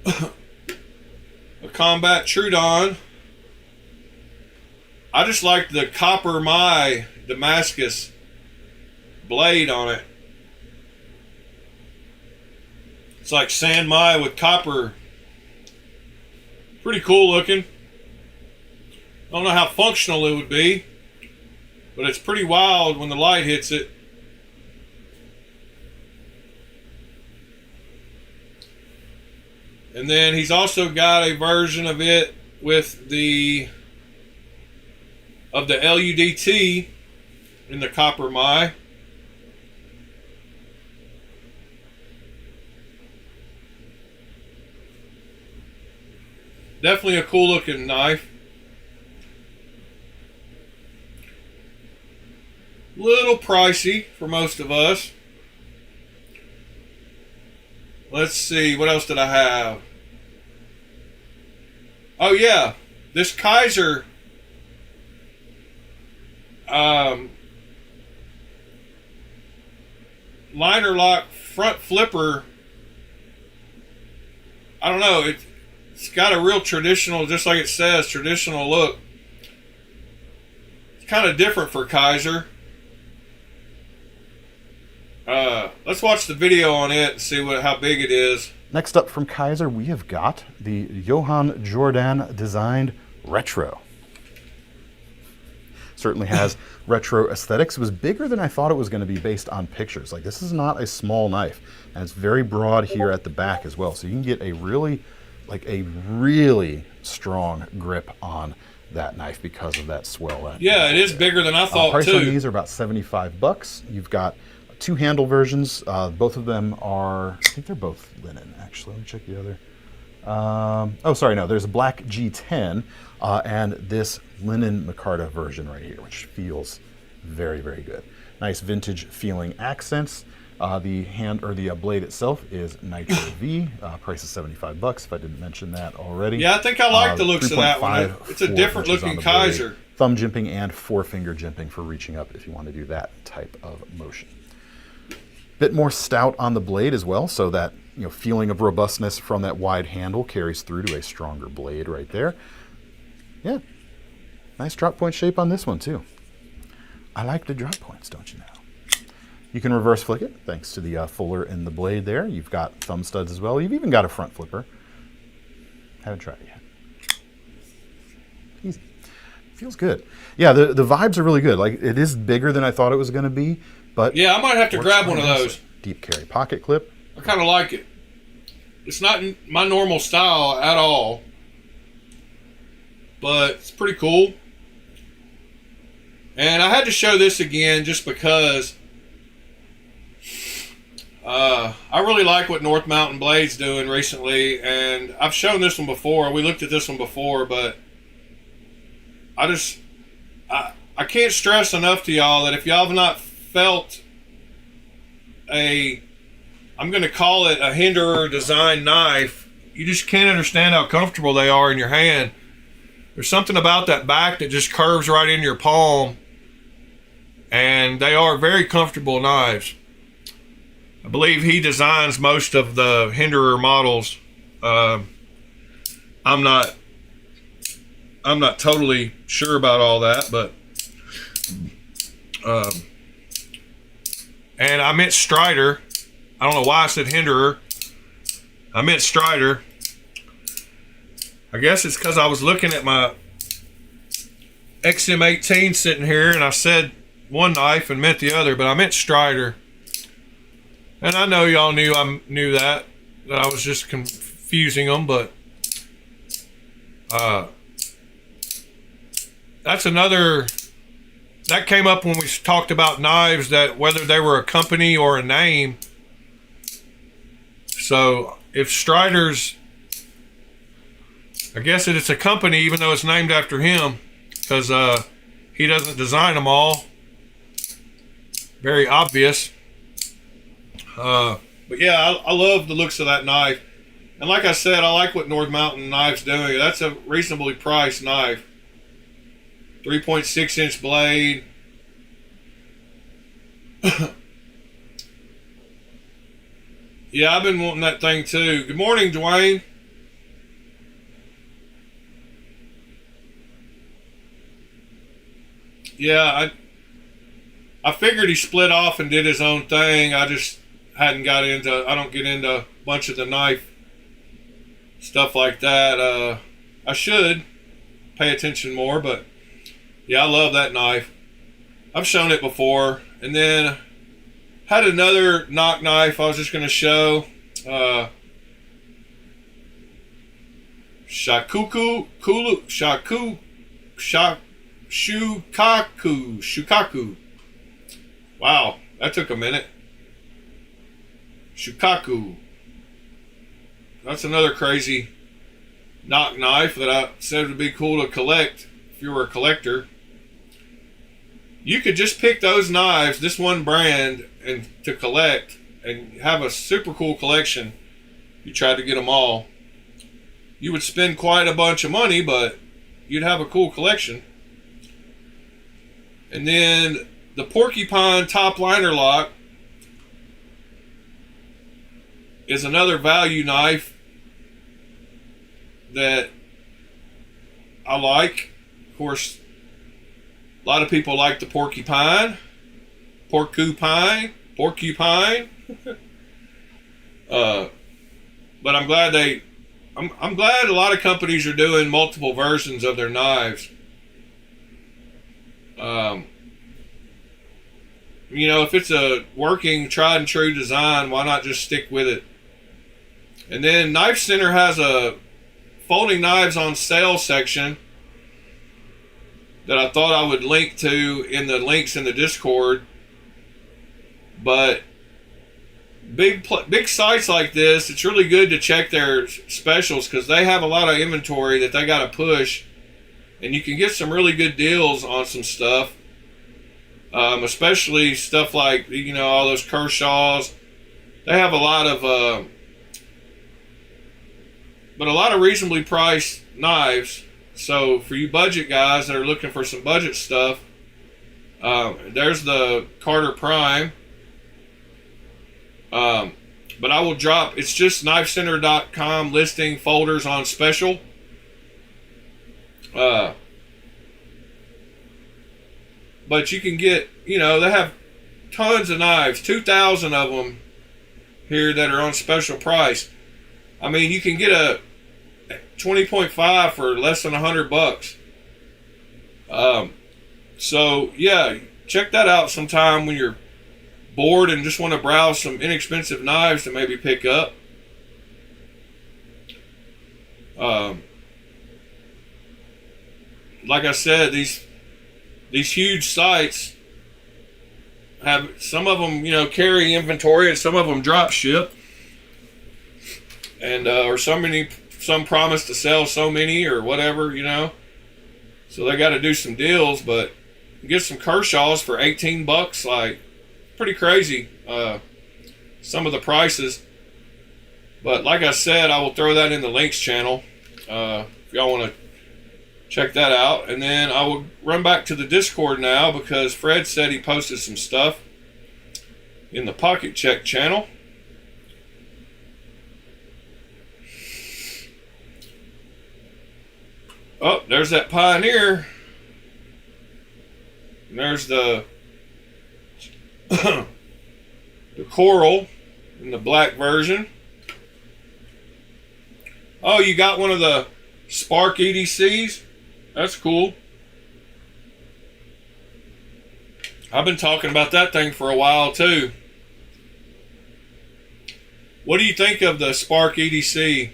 S1: A Combat Trudon. I just like the copper my Damascus blade on it. It's like sand my with copper. Pretty cool looking. I don't know how functional it would be, but it's pretty wild when the light hits it. And then he's also got a version of it with the LUDT in the copper my. Definitely a cool looking knife. Little pricey for most of us. Let's see, what else did I have? Oh yeah, this Kaiser liner lock front flipper. I don't know, it's got a real traditional, just like it says, traditional look. It's kind of different for Kaiser. Let's watch the video on it and see how big it is.
S3: Next up from Kaiser, we have got the Johann Jordan designed Retro. Certainly has retro aesthetics. It was bigger than I thought it was going to be based on pictures. Like, this is not a small knife, and it's very broad here at the back as well. So you can get a really strong grip on that knife because of that swell.
S1: Yeah, it is bigger than I thought
S3: price
S1: too.
S3: On these are about $75. You've got two handle versions. Both of them are, I think they're both linen actually. Let me check the other. Oh, sorry, no, there's a black G10 and this linen micarta version right here, which feels very, very good. Nice vintage feeling accents. The blade itself is Nitro V. Price is $75 if I didn't mention that already.
S1: Yeah, I think I like the looks of that one. It's a different looking Kaiser.
S3: Thumb jimping and forefinger jimping for reaching up if you want to do that type of motion. Bit more stout on the blade as well, so that feeling of robustness from that wide handle carries through to a stronger blade right there. Yeah, nice drop point shape on this one too. I like the drop points, don't you know? You can reverse flick it thanks to the fuller in the blade there. You've got thumb studs as well. You've even got a front flipper. Haven't tried it yet. Easy. Feels good. Yeah, the vibes are really good. Like, it is bigger than I thought it was going to be, but
S1: yeah, I might have to grab one of those.
S3: Deep carry pocket clip.
S1: I kind of like it. It's not my normal style at all, but it's pretty cool. And I had to show this again just because I really like what North Mountain Blade's doing recently, and I've shown this one before. We looked at this one before, but I can't stress enough to y'all that if y'all have not felt I'm going to call it a Hinderer design knife, you just can't understand how comfortable they are in your hand. There's something about that back that just curves right in your palm, and they are very comfortable knives. I believe he designs most of the Hinderer models. I'm not totally sure about all that, but and I meant Strider. I don't know why I said Hinderer. I meant Strider. I guess it's because I was looking at my XM18 sitting here, and I said one knife and meant the other, but I meant Strider. And I know y'all knew I knew that I was just confusing them, but that's another that came up when we talked about knives, that whether they were a company or a name. So if Strider's, I guess it's a company, even though it's named after him, because he doesn't design them all. Very obvious. But yeah, I love the looks of that knife. And like I said, I like what North Mountain Knives doing. That's a reasonably priced knife. 3.6 inch blade. Yeah, I've been wanting that thing too. Good morning, Dwayne. Yeah, I figured he split off and did his own thing. I just hadn't got into, I don't get into a bunch of the knife stuff like that. I should pay attention more, but yeah, I love that knife. I've shown it before. And then had another knock knife I was just going to show. Shukaku. Wow, that took a minute. Shukaku. That's another crazy knock knife that I said would be cool to collect if you were a collector. You could just pick those knives, this one brand, and to collect and have a super cool collection. You tried to get them all. You would spend quite a bunch of money, but you'd have a cool collection. And then the Porcupine top liner lock is another value knife that I like. Of course, a lot of people like the Porcupine. porcupine. But I'm glad I'm glad a lot of companies are doing multiple versions of their knives. You know, if it's a working, tried and true design, why not just stick with it? And then Knife Center has a folding knives on sale section that I thought I would link to in the links in the Discord. But big sites like this, it's really good to check their specials because they have a lot of inventory that they got to push, and you can get some really good deals on some stuff, especially stuff like, you know, all those Kershaws. They have a lot of reasonably priced knives. So for you budget guys that are looking for some budget stuff, there's the Carter Prime. But I will drop, it's just knifecenter.com listing folders on special. But you can get, you know, they have tons of knives, 2,000 of them here that are on special price. I mean, you can get a 20.5 for less than $100. So yeah, check that out sometime when you're bored and just want to browse some inexpensive knives to maybe pick up. Like I said, these huge sites have, some of them, you know, carry inventory and some of them drop ship, and or some promise to sell so many or whatever, you know. So they got to do some deals, but get some Kershaws for $18, like, pretty crazy, some of the prices. But like I said, I will throw that in the links channel if y'all want to check that out. And then I will run back to the Discord now because Fred said he posted some stuff in the Pocket Check channel. Oh, there's that Pioneer. And there's the Coral in the black version. Oh, you got one of the Spark EDCs? That's cool. I've been talking about that thing for a while too. What do you think of the Spark EDC?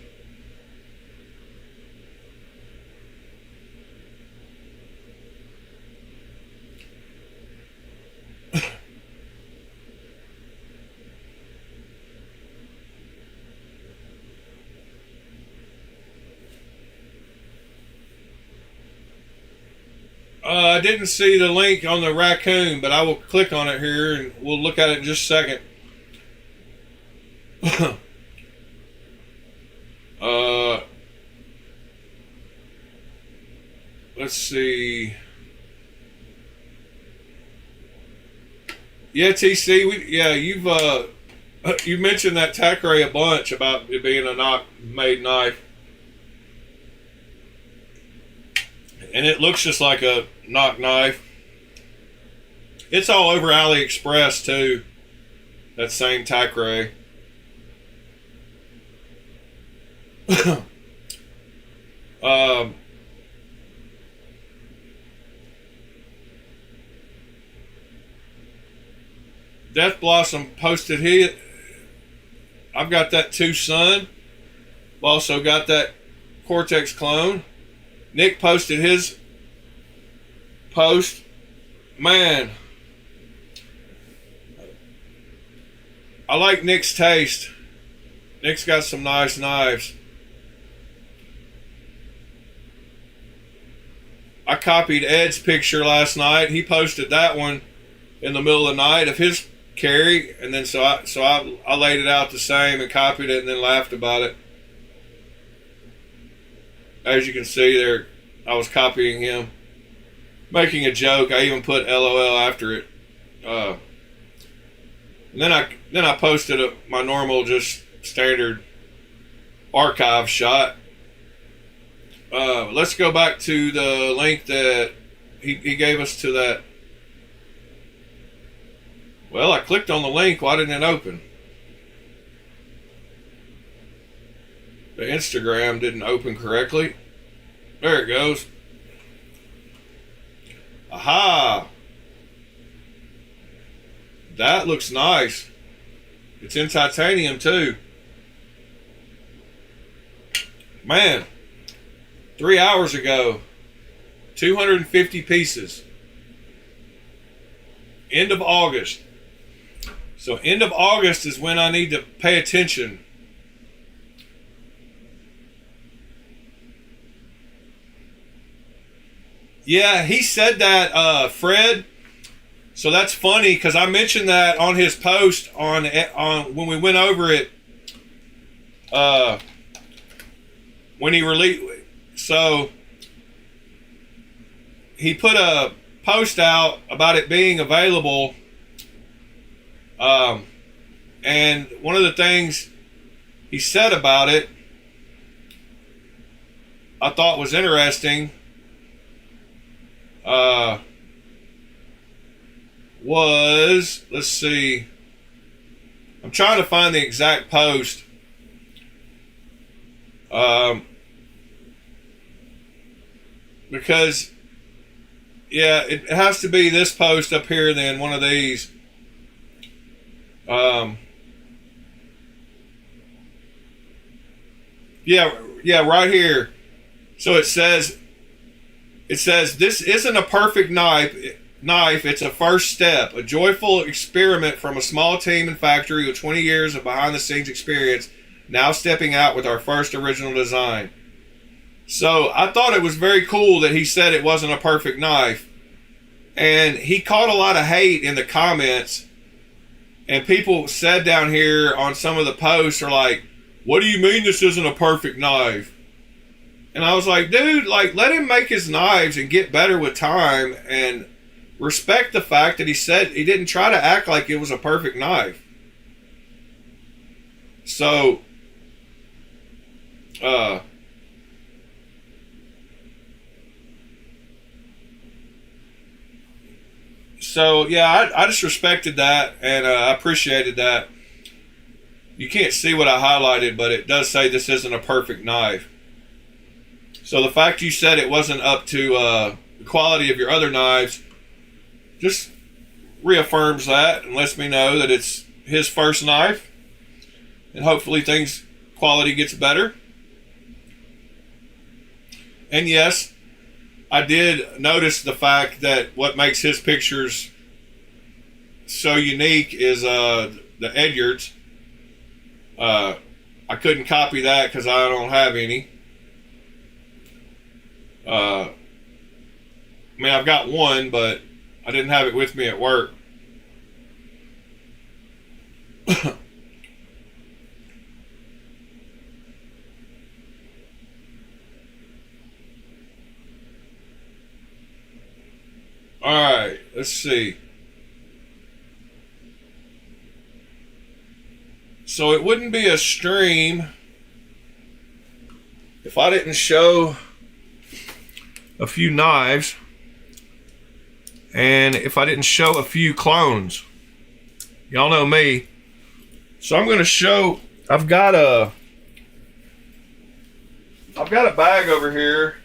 S1: I didn't see the link on the raccoon, but I will click on it here and we'll look at it in just a second. Let's see. Yeah, TC, you've mentioned that Thackeray a bunch about it being a knock-made knife. And it looks just like a knock knife. It's all over AliExpress too. That same Thackeray. Death Blossom posted I've got that too, son. I've also got that Cortex clone. Nick posted his post. Man, I like Nick's taste. Nick's got some nice knives. I copied Ed's picture last night. He posted that one in the middle of the night of his carry, and then so I laid it out the same and copied it and then laughed about it. As you can see there, I was copying him, making a joke. I even put LOL after it. And then I posted my normal, just standard archive shot. Let's go back to the link that he gave us to that Well, I clicked on the link. Why didn't it open? The Instagram didn't open correctly. There it goes. Aha! That looks nice. It's in titanium too. Man, 3 hours ago, 250 pieces. End of August. So end of August is when I need to pay attention. Yeah, he said that, Fred. So that's funny because I mentioned that on his post on when we went over it. When he released, so he put a post out about it being available. And one of the things he said about it, I thought was interesting. Was, let's see, I'm trying to find the exact post. Because, yeah, it has to be this post up here, then one of these. Yeah, right here. So it says, this isn't a perfect knife, it's a first step, a joyful experiment from a small team and factory with 20 years of behind-the-scenes experience, now stepping out with our first original design. So I thought it was very cool that he said it wasn't a perfect knife. And he caught a lot of hate in the comments. And people said down here on some of the posts are like, what do you mean this isn't a perfect knife? And I was like, dude, like, let him make his knives and get better with time, and respect the fact that he said he didn't try to act like it was a perfect knife. So, yeah, I just respected that, and I appreciated that. You can't see what I highlighted, but it does say this isn't a perfect knife. So the fact you said it wasn't up to the quality of your other knives just reaffirms that and lets me know that it's his first knife, and hopefully quality gets better. And yes, I did notice the fact that what makes his pictures so unique is the Edyards. I couldn't copy that because I don't have any. I mean, I've got one, but I didn't have it with me at work. Alright, let's see. So it wouldn't be a stream if I didn't show a few knives and if I didn't show a few clones. Y'all know me. So I'm going to show, I've got a bag over here.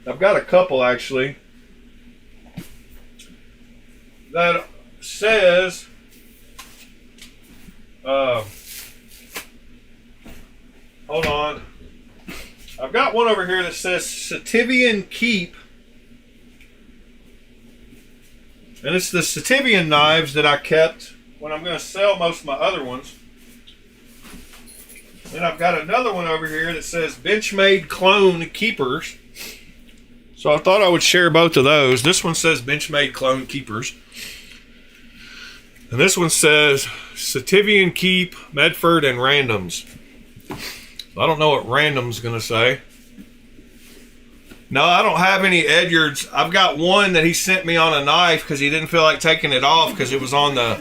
S1: I've got a couple actually that says hold on. I've got one over here that says Sativian Keep. And it's the Sativian knives that I kept when I'm going to sell most of my other ones. Then I've got another one over here that says Benchmade Clone Keepers. So I thought I would share both of those. This one says Benchmade Clone Keepers. And this one says Sativian Keep, Medford, and Randoms. I don't know what Random's going to say. No, I don't have any Edyards. I've got one that he sent me on a knife because he didn't feel like taking it off because it was on the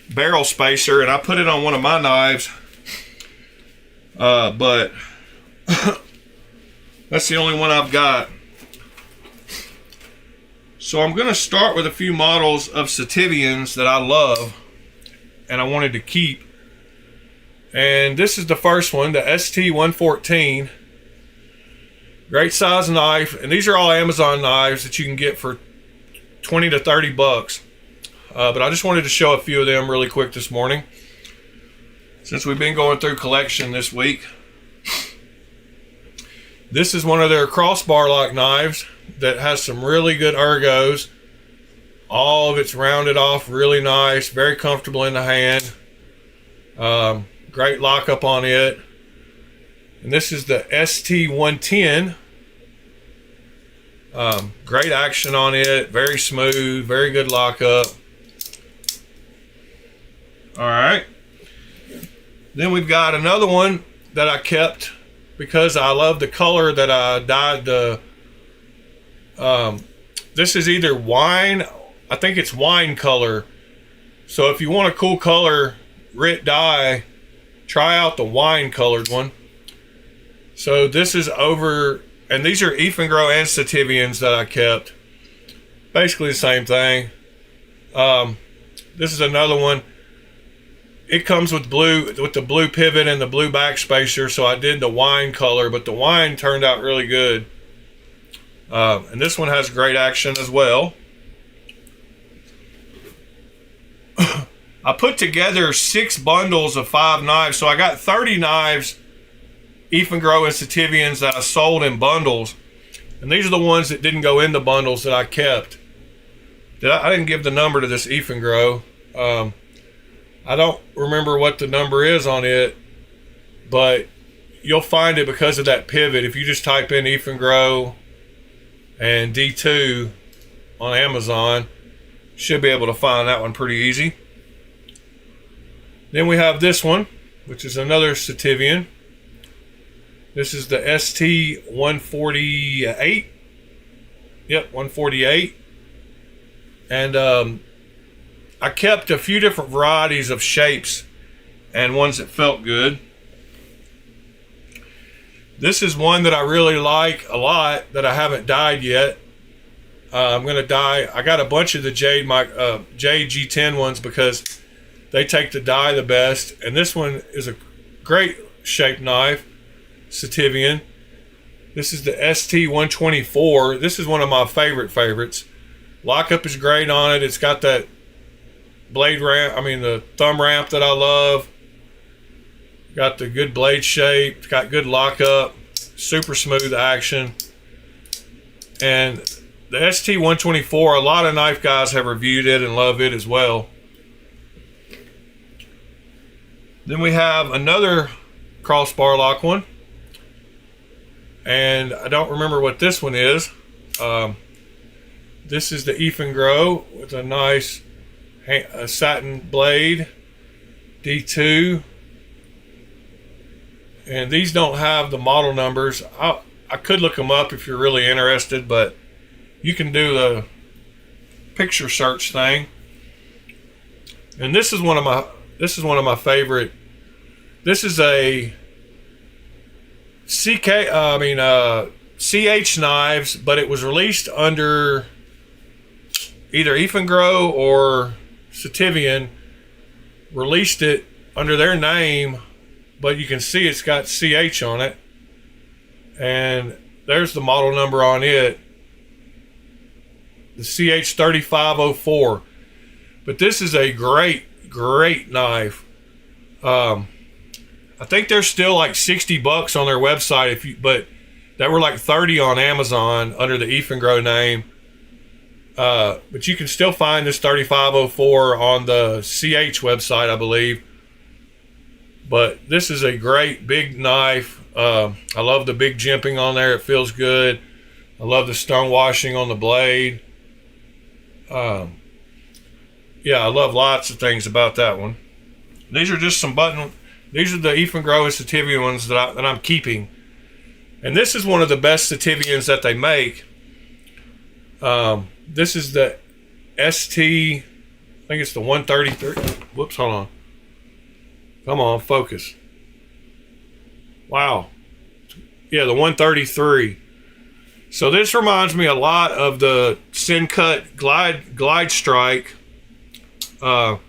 S1: barrel spacer, and I put it on one of my knives. But that's the only one I've got. So I'm going to start with a few models of Sativians that I love and I wanted to keep. And this is the first one, the ST-114. Great size knife, and these are all Amazon knives that you can get for 20 to 30 bucks. But I just wanted to show a few of them really quick this morning, since we've been going through collection this week. This is one of their crossbar lock knives that has some really good ergos. All of it's rounded off really nice, very comfortable in the hand. Great lockup on it. And this is the ST-110. Great action on it, very smooth, very good lockup. Alright. Then we've got another one that I kept because I love the color that I dyed the... this is either wine, I think it's wine color. So if you want a cool color Rit dye, try out the wine colored one. So this is over, and these are Ifengro and Sativians that I kept. Basically the same thing. This is another one. It comes with the blue pivot and the blue backspacer, so I did the wine color, but the wine turned out really good. And this one has great action as well. I put together 6 bundles of 5 knives, so I got 30 knives, Ifengro and Sativians, that I sold in bundles. And these are the ones that didn't go in the bundles that I kept. I didn't give the number to this Ifengro. I don't remember what the number is on it, but you'll find it because of that pivot. If you just type in Ifengro and D2 on Amazon, you should be able to find that one pretty easy. Then we have this one, which is another Sativian. This is the ST-148. Yep, 148. And I kept a few different varieties of shapes and ones that felt good. This is one that I really like a lot that I haven't dyed yet. I'm going to dye. I got a bunch of the Jade G10 ones because they take the dye the best. And this one is a great shaped knife, Sativian. This is the ST-124. This is one of my favorites. Lockup is great on it. It's got that blade ramp, the thumb ramp that I love. Got the good blade shape, got good lockup, super smooth action. And the ST-124, a lot of knife guys have reviewed it and love it as well. Then we have another crossbar lock one, and I don't remember what this one is. This is the Ifengro with a nice satin blade, D2. And these don't have the model numbers. I could look them up if you're really interested, but you can do the picture search thing. And this is one of my favorite. This is a CH Knives, but it was released under either Ifengro or Sativian. Released it under their name, but you can see it's got CH on it, and there's the model number on it, the CH3504. But this is a great knife. I think they're still like 60 bucks on their website, but they were like 30 on Amazon under the Ifengro name. But you can still find this 3504 on the CH website, I believe. But this is a great big knife. I love the big jimping on there. It feels good. I love the stone washing on the blade. Yeah, I love lots of things about that one. These are just some these are the Ifengro and Sativian ones that I'm keeping. And this is one of the best Sativians that they make. This is the ST, I think it's the 133. Whoops, hold on. Come on, focus. Wow. Yeah, the 133. So this reminds me a lot of the Sin-Cut Glide Strike. But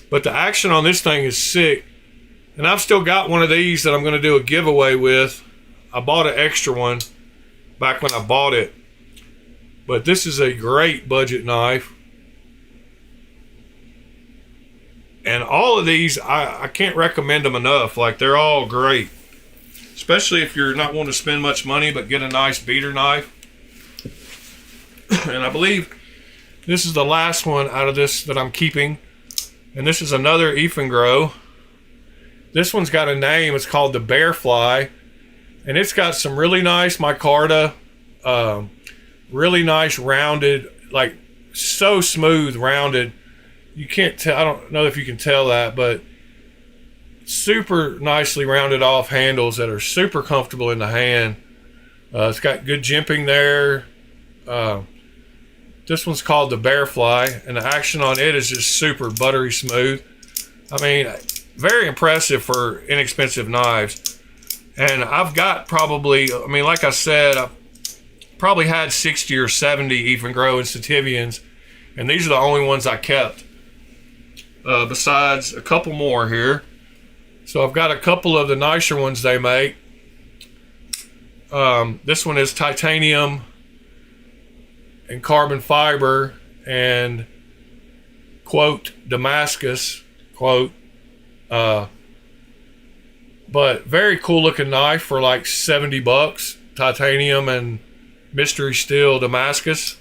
S1: the action on this thing is sick. And I've still got one of these that I'm going to do a giveaway with. I bought an extra one back when I bought it. But this is a great budget knife. And all of these, I can't recommend them enough. Like, they're all great. Especially if you're not wanting to spend much money, but get a nice beater knife. And I believe this is the last one out of this that I'm keeping. And this is another Ifengro. This one's got a name. It's called the Bearfly. And it's got some really nice micarta. Really nice rounded, like so smooth rounded. You can't tell, I don't know if you can tell that, but super nicely rounded off handles that are super comfortable in the hand. It's got good jimping there. This one's called the Bearfly, and the action on it is just super buttery smooth. I mean, very impressive for inexpensive knives. And I've got probably, I mean, like I said, I've probably had 60 or 70 Ifengro and Sativians, and these are the only ones I kept. Besides a couple more here. So I've got a couple of the nicer ones they make. This one is titanium and carbon fiber and quote Damascus quote. But very cool looking knife for like $70. Titanium and mystery steel Damascus.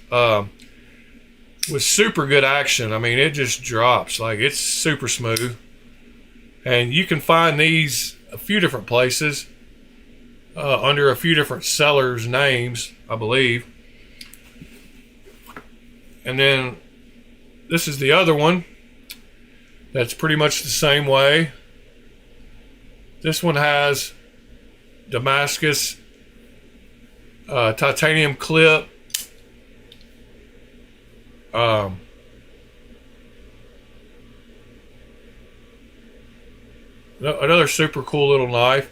S1: With super good action. I mean, it just drops. Like, it's super smooth. And you can find these a few different places under a few different sellers' names, I believe. And then this is the other one that's pretty much the same way. This one has Damascus titanium clip. Another super cool little knife.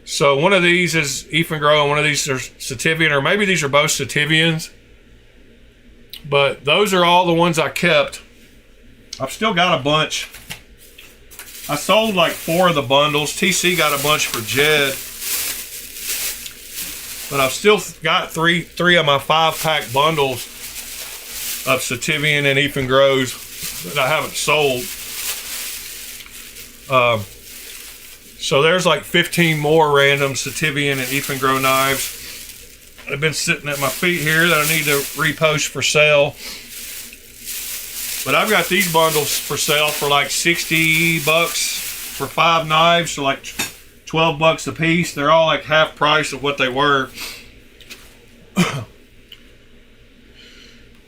S1: So one of these is Ifengro and one of these are Sativian, or maybe these are both Sativians. But those are all the ones I kept. I've still got a bunch. I sold like 4 of the bundles. TC got a bunch for Jed. But I've still got three of my 5-pack bundles of Sativian and Ifengros that I haven't sold. So there's like 15 more random Sativian and Ifengro knives that have been sitting at my feet here that I need to repost for sale. But I've got these bundles for sale for like $60 for 5 knives, so like $12 a piece. They're all like half price of what they were.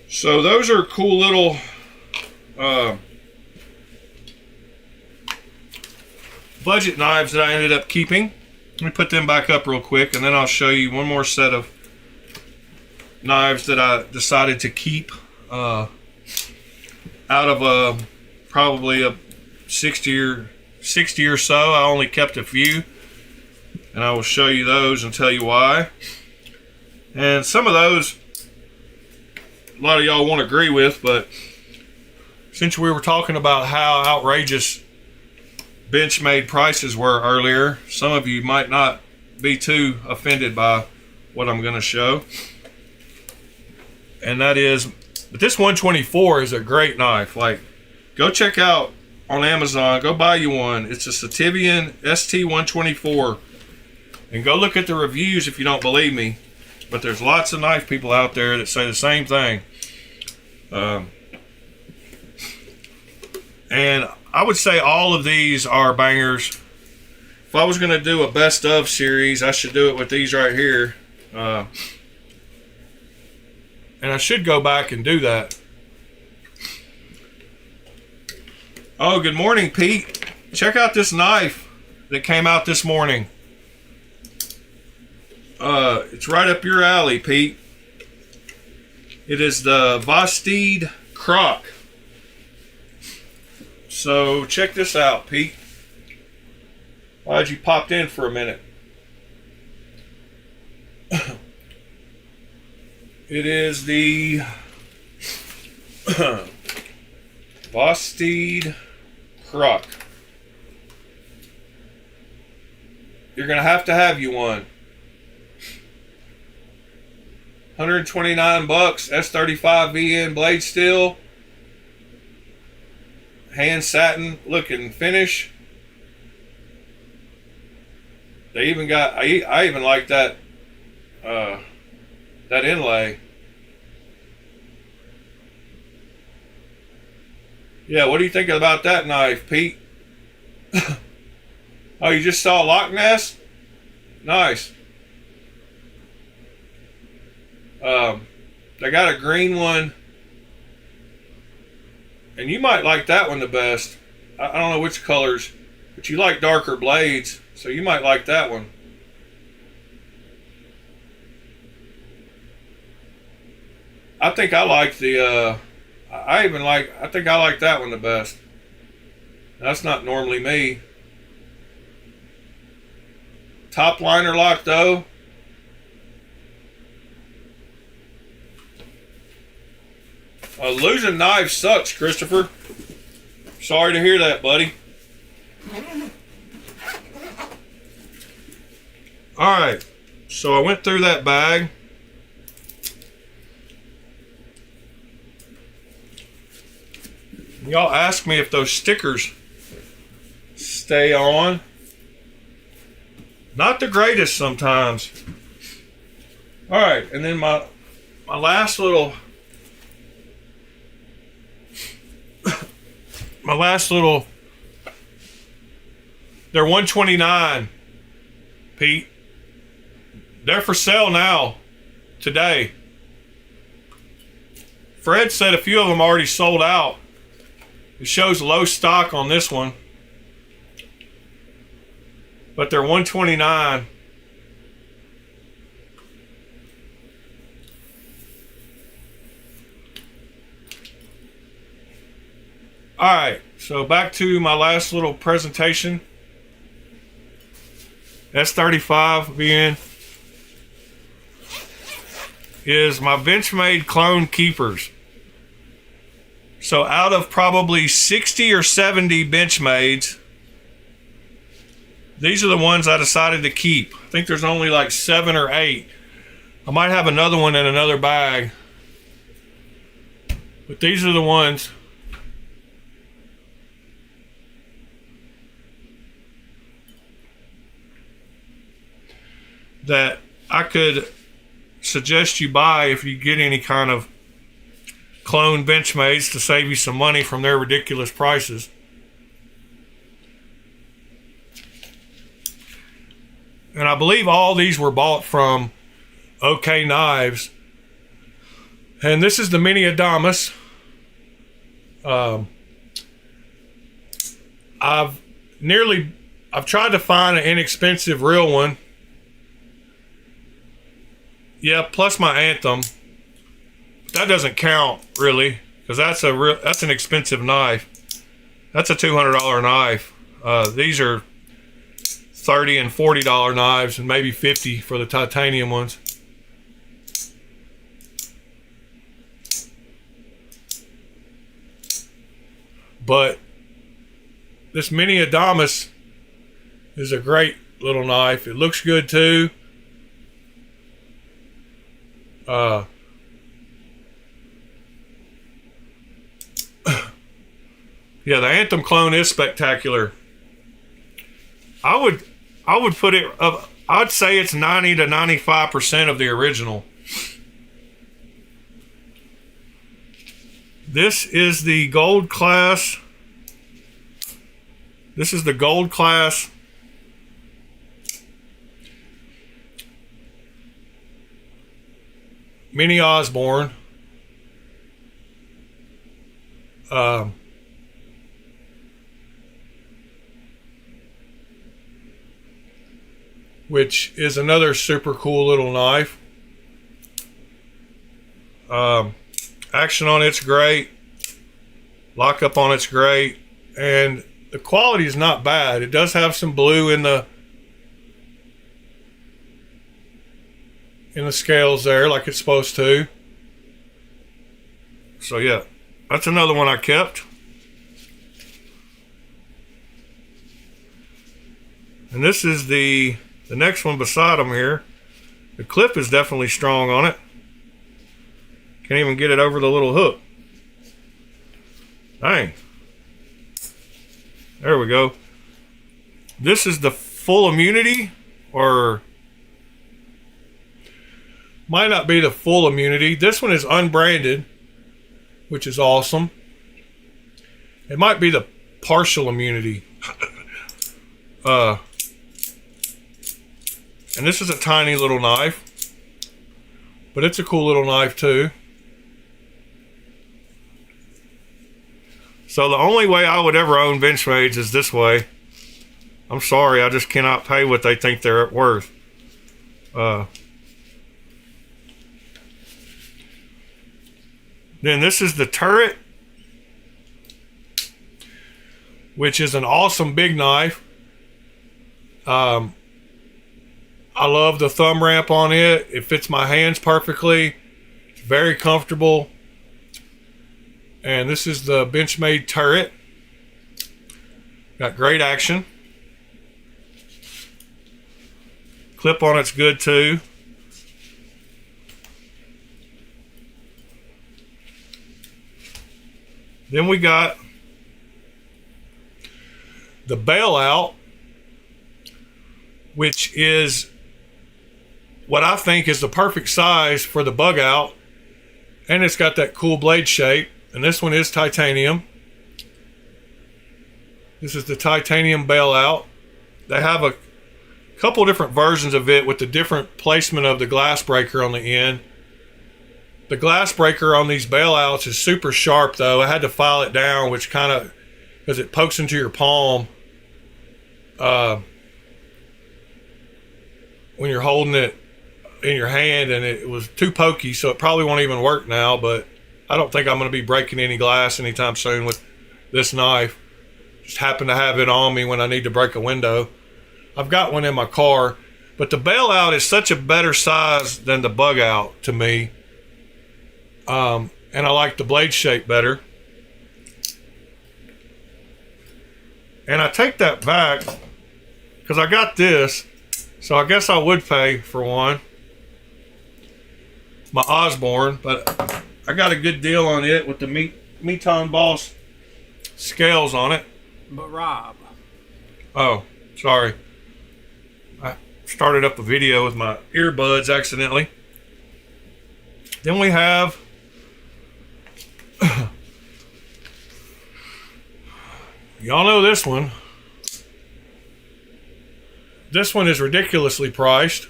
S1: So those are cool little budget knives that I ended up keeping. Let me put them back up real quick, and then I'll show you one more set of knives that I decided to keep out of probably a 60 or so. I only kept a few, and I will show you those and tell you why. And some of those a lot of y'all won't agree with, but since we were talking about how outrageous Benchmade prices were earlier, some of you might not be too offended by what I'm going to show. And that is, but this 124 is a great knife. Like, go check out on Amazon, go buy you one. It's a Sativian ST124, and go look at the reviews if you don't believe me. But there's lots of knife people out there that say the same thing. And I would say all of these are bangers. If I was going to do a best of series, I should do it with these right here. And I should go back and do that. Oh, good morning, Pete. Check out this knife that came out this morning. It's right up your alley, Pete. It is the Vostede Croc. So check this out, Pete. Glad you popped in for a minute. It is the Vosteed Croc. You're going to have you one. 129 bucks, S35 VN blade steel, hand satin looking finish. They even got, I even like that that inlay. Yeah, what do you think about that knife, Pete? Oh, you just saw Loch Ness? Nice. They got a green one, and you might like that one the best. I don't know which colors, but you like darker blades, so you might like that one. I think I like the, I think I like that one the best. That's not normally me. Top liner lock though. Losing knives sucks, Christopher. Sorry to hear that, buddy. Alright, so I went through that bag. Y'all ask me if those stickers stay on. Not the greatest sometimes. Alright, and then my last little they're 129, Pete. They're for sale now, today. Fred said a few of them already sold out. It shows low stock on this one, but they're 129. Alright, so back to my last little presentation. S35 VN is my Benchmade clone keepers. So out of probably 60 or 70 Benchmades, these are the ones I decided to keep. I think there's only like 7 or 8. I might have another one in another bag, but these are the ones that I could suggest you buy if you get any kind of clone Benchmades to save you some money from their ridiculous prices. And I believe all these were bought from OK Knives. And this is the Mini Adamas. I've tried to find an inexpensive real one. Yeah, plus my Anthem. That doesn't count really, because that's an expensive knife. That's a $200 knife. These are $30 and $40 knives, and maybe $50 for the titanium ones. But this Mini Adamas is a great little knife. It looks good too. Yeah, the Anthem clone is spectacular. I would put it up. I'd say it's 90 to 95% of the original. This is the gold class. This is the gold class Mini Osborne. Which is another super cool little knife. Action on it's great. Lockup on it's great. And the quality is not bad. It does have some blue in the in the scales there like it's supposed to. So yeah, that's another one I kept. And this is the next one beside them here. The clip is definitely strong on it. Can't even get it over the little hook. Dang. There we go. This is the full immunity, or might not be the full immunity. This one is unbranded, which is awesome. It might be the partial immunity. And this is a tiny little knife, but it's a cool little knife too. So the only way I would ever own Benchmades is this way. I'm sorry, I just cannot pay what they think they're worth. Then this is the turret, which is an awesome big knife. I love the thumb ramp on it. It fits my hands perfectly. It's very comfortable. And this is the Benchmade turret. Got great action. Clip on it's good too. Then we got the bailout, which is what I think is the perfect size for the bug out, and it's got that cool blade shape. And this one is titanium. This is the titanium bailout. They have a couple different versions of it with the different placement of the glass breaker on the end. The glass breaker on these bailouts is super sharp though. I had to file it down, which kind of, because it pokes into your palm when you're holding it in your hand, and it was too pokey, so it probably won't even work now, but I don't think I'm going to be breaking any glass anytime soon with this knife. Just happen to have it on me when I need to break a window. I've got one in my car, but the bailout is such a better size than the bug out to me. And I like the blade shape better. And I take that back because I got this, so I guess I would pay for one. My Osborne, but I got a good deal on it with the Meton Boss scales on it.
S2: But Rob.
S1: Oh, sorry. I started up a video with my earbuds accidentally. Then we have y'all know this one. This one is ridiculously priced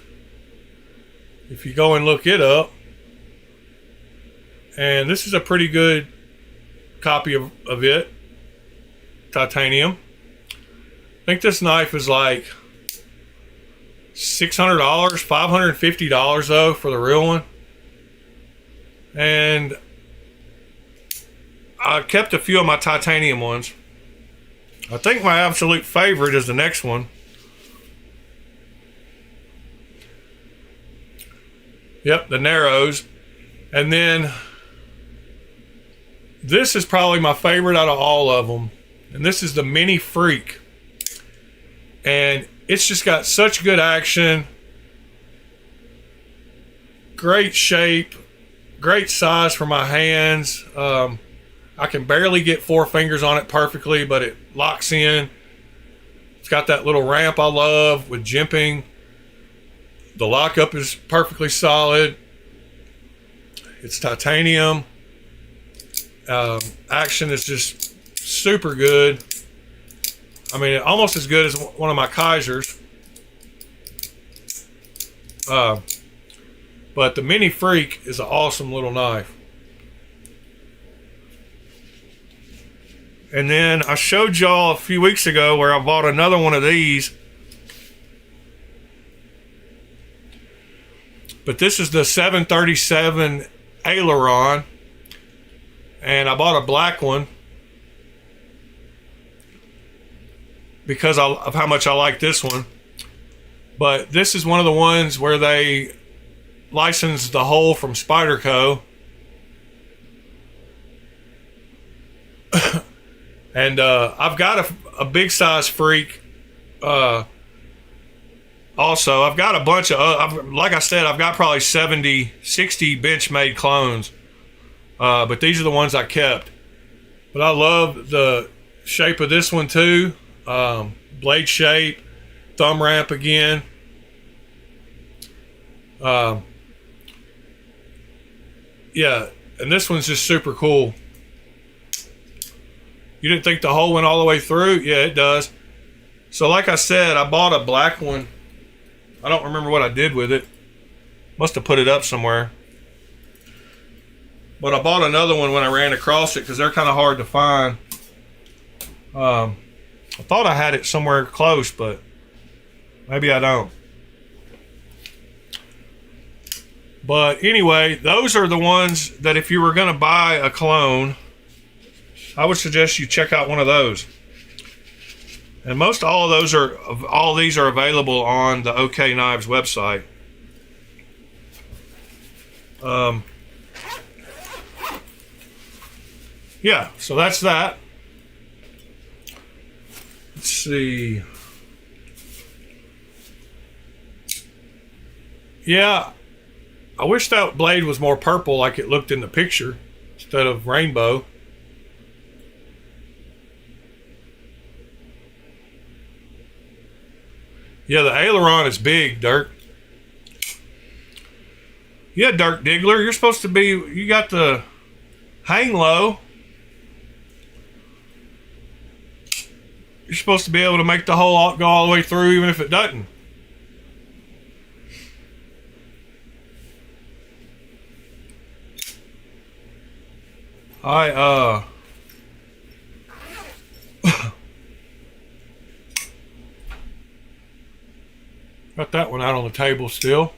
S1: if you go and look it up. And this is a pretty good copy of it. Titanium. I think this knife is like $600, $550 though for the real one. And I kept a few of my titanium ones. I think my absolute favorite is the next one. Yep, the Narrows. And then this is probably my favorite out of all of them. And this is the Mini Freak. And it's just got such good action. Great shape. Great size for my hands. I can barely get 4 fingers on it perfectly, but it locks in. It's got that little ramp I love with jimping. The lockup is perfectly solid. It's titanium. Action is just super good. I mean, almost as good as one of my Kaisers. But the Mini Freak is an awesome little knife. And then I showed y'all a few weeks ago where I bought another one of these. But this is the 737 Aileron. And I bought a black one because of how much I like this one. But this is one of the ones where they licensed the hole from Spyderco. And I've got a big size freak. Also, I've got a bunch of, like I said, I've got probably 60 bench-made clones. But these are the ones I kept. But I love the shape of this one too. Blade shape, thumb ramp again. Yeah, and this one's just super cool. You didn't think the hole went all the way through? Yeah, it does. So like I said, I bought a black one. I don't remember what I did with it. Must have put it up somewhere. But I bought another one when I ran across it because they're kind of hard to find. I thought I had it somewhere close, but maybe I don't. But anyway, those are the ones that if you were going to buy a clone, I would suggest you check out one of those. And all these are available on the OK Knives website. Yeah, so that's that. Let's see. Yeah, I wish that blade was more purple like it looked in the picture instead of rainbow. Yeah, the aileron is big, Dirk. Yeah, Dirk Diggler, you're supposed to be, you got the hang low. You're supposed to be able to make the hole go all the way through even if it doesn't. Got that one out on the table still.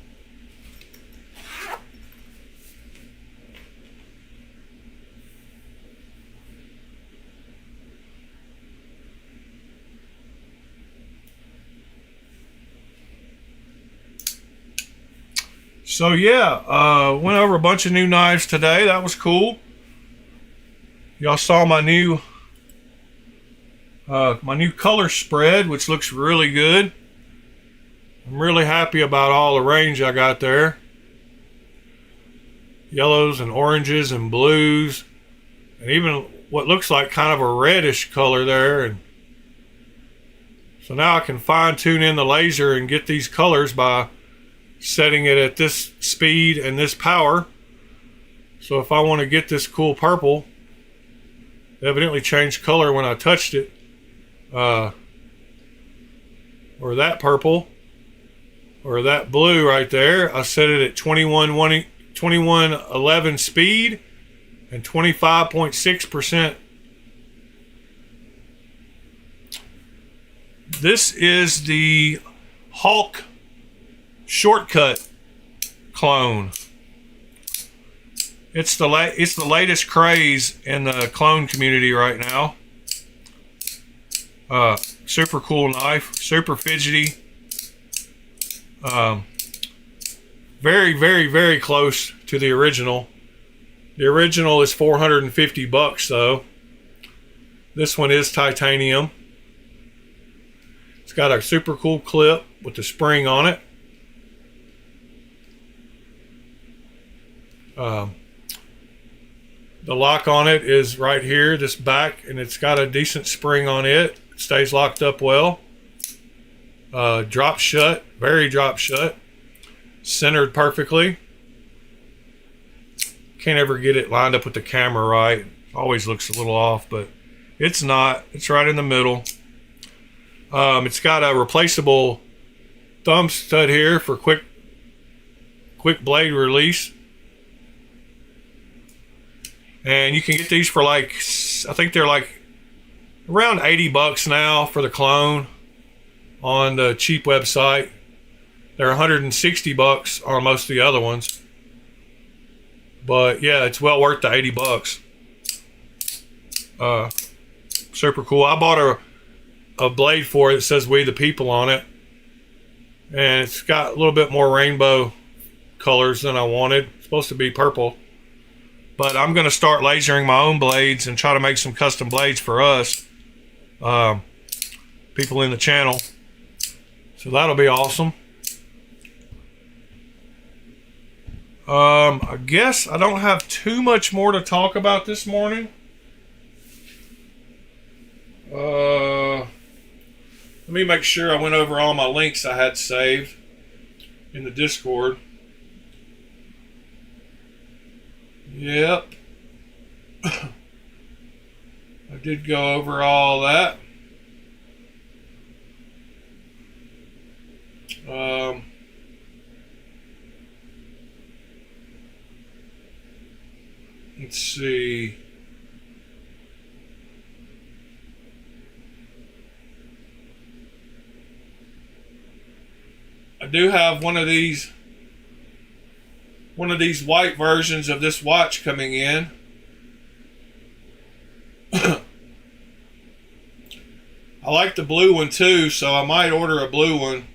S1: So yeah, went over a bunch of new knives today. That was cool. Y'all saw my new color spread, which looks really good. I'm really happy about all the range I got there. Yellows and oranges and blues, and even what looks like kind of a reddish color there. And so now I can fine tune in the laser and get these colors by setting it at this speed and this power. So if I want to get this cool purple, it evidently changed color when I touched it, or that purple, or that blue right there, I set it at 2111 speed and 25.6%. This is the Hulk shortcut clone. It's the latest craze in the clone community right now. Super cool knife, super fidgety. Very, very, very close to the original. The original is $450 though. This one is titanium. It's got a super cool clip with the spring on it. The lock on it is right here, this back, and it's got a decent spring on it. It stays locked up well. Drop shut, very drop shut. Centered perfectly. Can't ever get it lined up with the camera right. Always looks a little off, but it's not. It's right in the middle. It's got a replaceable thumb stud here for quick blade release. And you can get these for like, I think they're like around $80 now for the clone on the cheap website. They're $160 on most of the other ones. But yeah, it's well worth the $80. Super cool. I bought a blade for it that says "We the People" on it. And it's got a little bit more rainbow colors than I wanted. It's supposed to be purple. But I'm going to start lasering my own blades and try to make some custom blades for us. People in the channel. So that'll be awesome. I guess I don't have too much more to talk about this morning. Let me make sure I went over all my links I had saved in the Discord. Yep. I did go over all that. Let's see. I do have one of these white versions of this watch coming in. I like the blue one too, so I might order a blue one.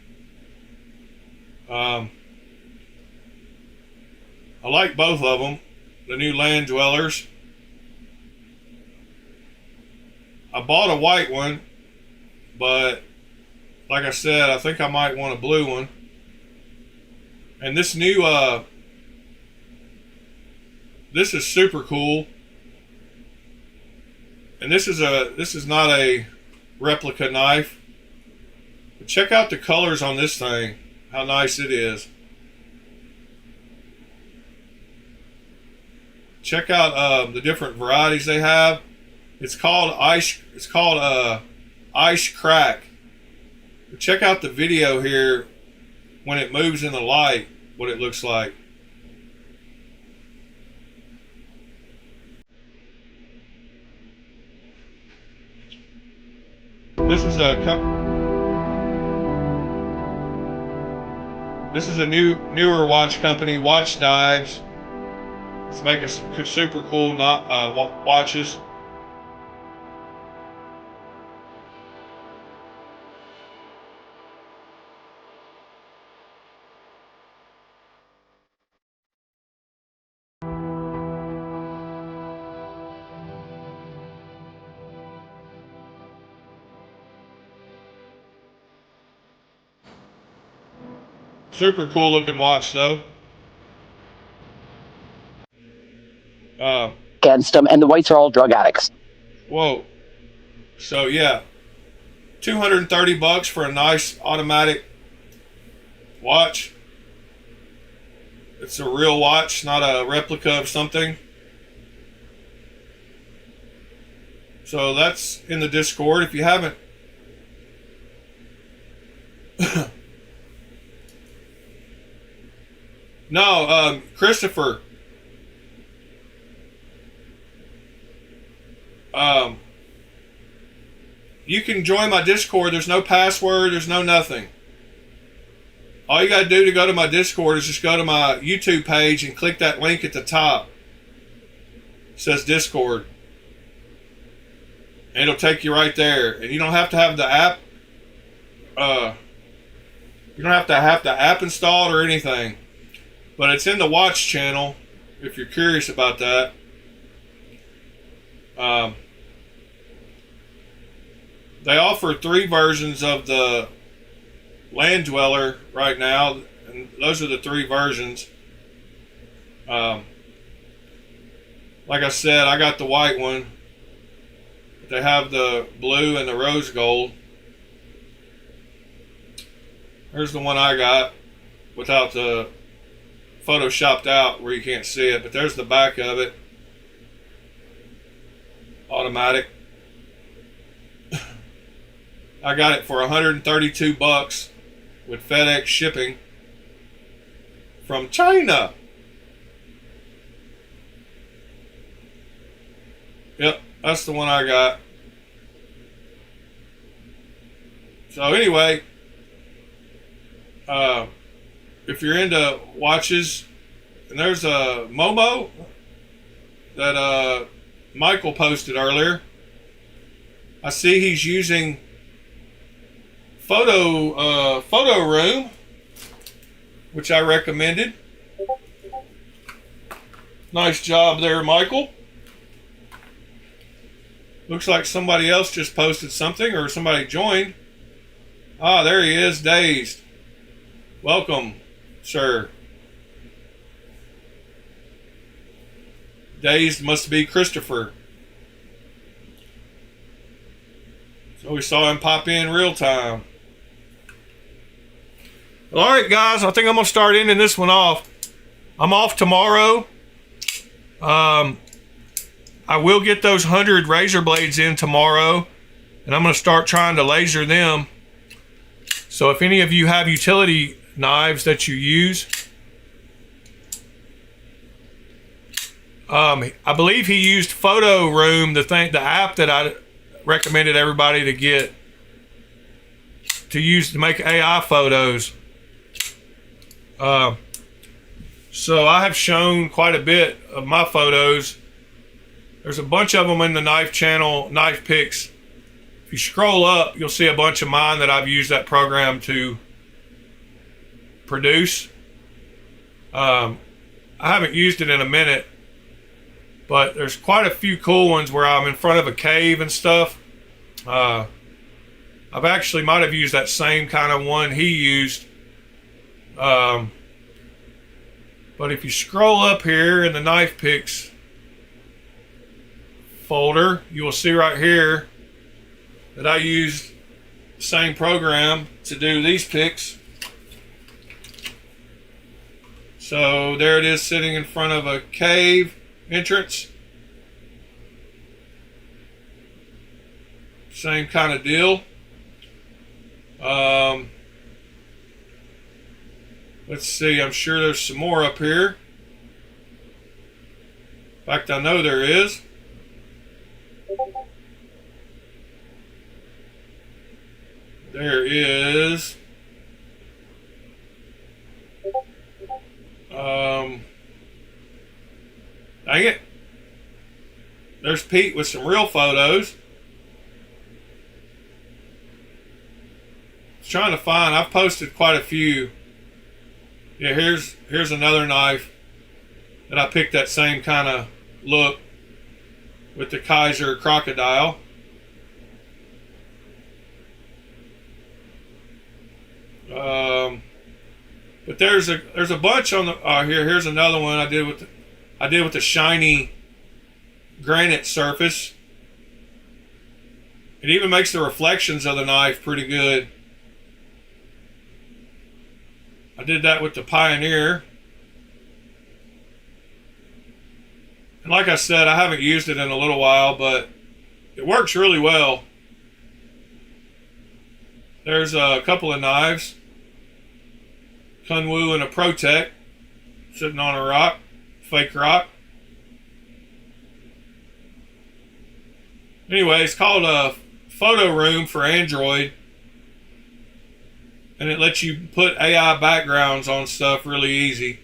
S1: I like both of them, the new Land Dwellers. I bought a white one, but like I said, I think I might want a blue one. And this new, this is super cool. And this is not a replica knife. But check out the colors on this thing, how nice it is. Check out the different varieties they have. It's called ice crack. But check out the video here when it moves in the light, what it looks like. This is a newer watch company, Watch Knives. It's making some super cool watches. Super cool looking watch though.
S4: Against them, and the whites are all drug addicts.
S1: Whoa. So yeah, $230 for a nice automatic watch. It's a real watch, not a replica of something. So that's in the Discord. If you haven't no, Christopher. You can join my Discord. There's no password. There's no nothing. All you got to do to go to my Discord is just go to my YouTube page and click that link at the top. It says Discord. And it'll take you right there. And you don't have to have the app. You don't have to have the app installed or anything. But it's in the watch channel if you're curious about that. They offer 3 versions of the Land Dweller right now, and those are the 3 versions. Like I said, I got the white one. They have the blue and the rose gold. Here's the one I got without the photoshopped out where you can't see it, but there's the back of it. Automatic. I got it for $132 with FedEx shipping from China. Yep, that's the one I got. So anyway, if you're into watches, and there's a Momo that Michael posted earlier. I see he's using photo room, which I recommended. Nice job there, Michael. Looks like somebody else just posted something, or somebody joined. Ah, there he is, Dazed. Welcome, sir. Dazed must be Christopher. So we saw him pop in real time. Well, all right, guys, I think I'm going to start ending this one off. I'm off tomorrow. I will get those 100 razor blades in tomorrow, and I'm going to start trying to laser them. So if any of you have utility knives that you use, I believe he used Photo Room, the app that I recommended everybody to get to use to make AI photos. So I have shown quite a bit of my photos. There's a bunch of them in the knife channel, Knife Picks. If you scroll up, you'll see a bunch of mine that I've used that program to produce. I haven't used it in a minute, but there's quite a few cool ones where I'm in front of a cave and stuff. I've actually might have used that same kind of one he used. But if you scroll up here in the Knife Picks folder, you will see right here that I used the same program to do these picks. So there it is, sitting in front of a cave entrance. Same kind of deal. Let's see, I'm sure there's some more up here. In fact, I know there is. There is. Dang it. There's Pete with some real photos. I was trying to find, I've posted quite a few. Yeah, here's another knife that I picked that same kind of look with the Kaiser crocodile. But there's a bunch on the here's another one I did with the shiny granite surface. It even makes the reflections of the knife pretty good. I did that with the Pioneer. And like I said, I haven't used it in a little while, but it works really well. There's a couple of knives. Kunwu and a Protec sitting on a rock, fake rock. Anyway, it's called a Photo Room for Android. And it lets you put AI backgrounds on stuff really easy.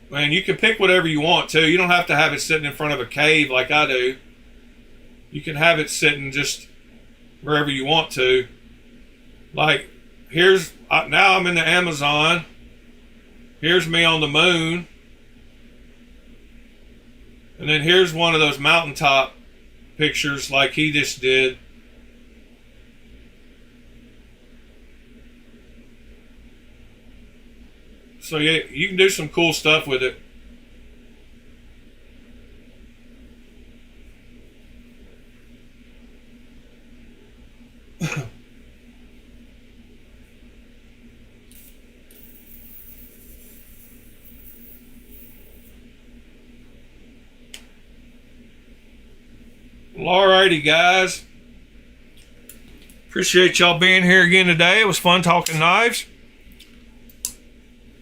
S1: Man, you can pick whatever you want to. You don't have to have it sitting in front of a cave like I do. You can have it sitting just wherever you want to. Like, now I'm in the Amazon. Here's me on the moon. And then here's one of those mountaintop pictures like he just did. So yeah, you can do some cool stuff with it. Well, alrighty, guys. Appreciate y'all being here again today. It was fun talking knives.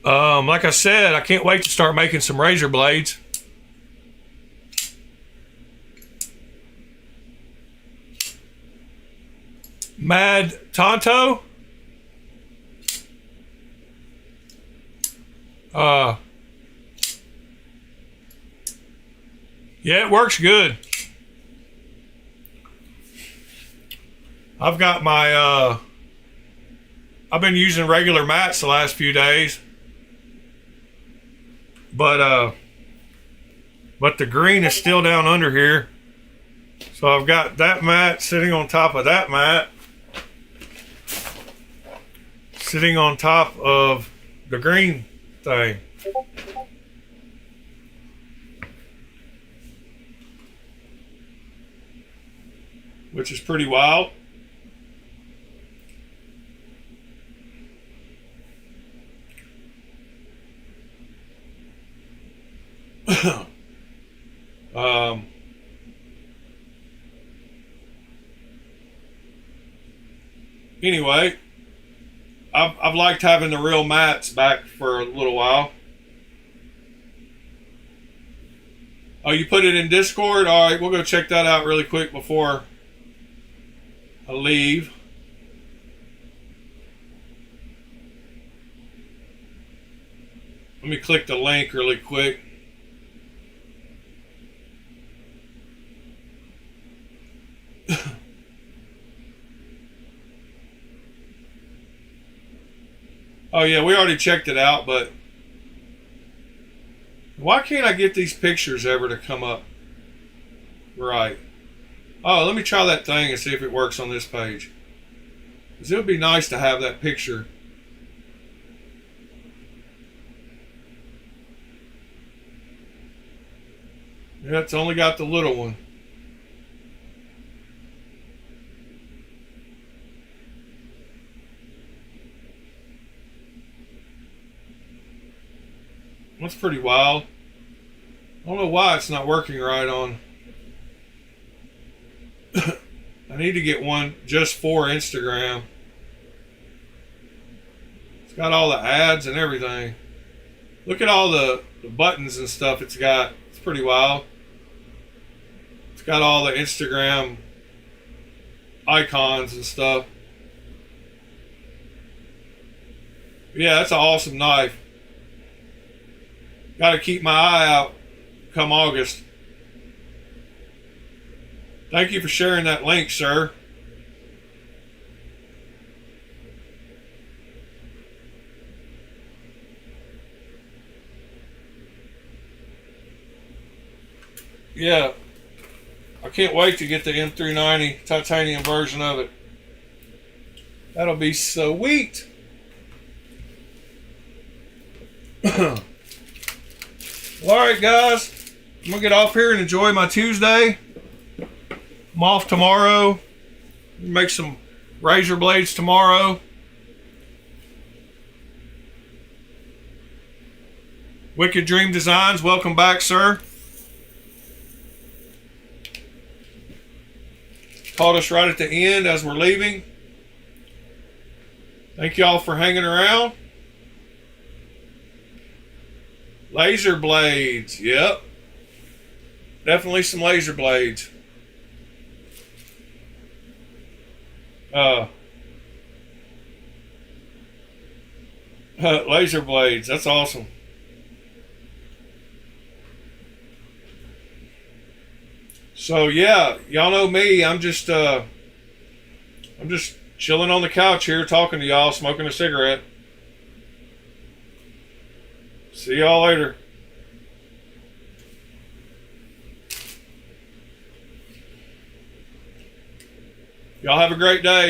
S1: Like I said, I can't wait to start making some razor blades. Mad Tonto. Yeah, it works good. I've got my I've been using regular mats the last few days. but the green is still down under here. So I've got that mat sitting on top of that mat, sitting on top of the green thing. Which is pretty wild. Anyway, I've liked having the real mats back for a little while. Oh, you put it in Discord? All right, we'll go check that out really quick before I leave. Let me click the link really quick. Oh yeah, we already checked it out, but why can't I get these pictures ever to come up right? Oh, let me try that thing and see if it works on this page. 'Cause it would be nice to have that picture. Yeah, it's only got the little one. That's pretty wild. I don't know why it's not working right on. I need to get one just for Instagram. It's got all the ads and everything. Look at all the buttons and stuff it's got. It's pretty wild. It's got all the Instagram icons and stuff. Yeah, that's an awesome knife. Got to keep my eye out come August. Thank you for sharing that link, sir. Yeah, I can't wait to get the M390 titanium version of it. That'll be sweet. Well, alright guys, I'm gonna get off here and enjoy my Tuesday. I'm off tomorrow. Make some razor blades tomorrow. Wicked Dream Designs, welcome back, sir. Caught us right at the end as we're leaving. Thank y'all for hanging around. Laser blades, yep. Definitely some laser blades. Laser blades, that's awesome. So yeah, y'all know me. I'm just chilling on the couch here, talking to y'all, smoking a cigarette. See y'all later. Y'all have a great day.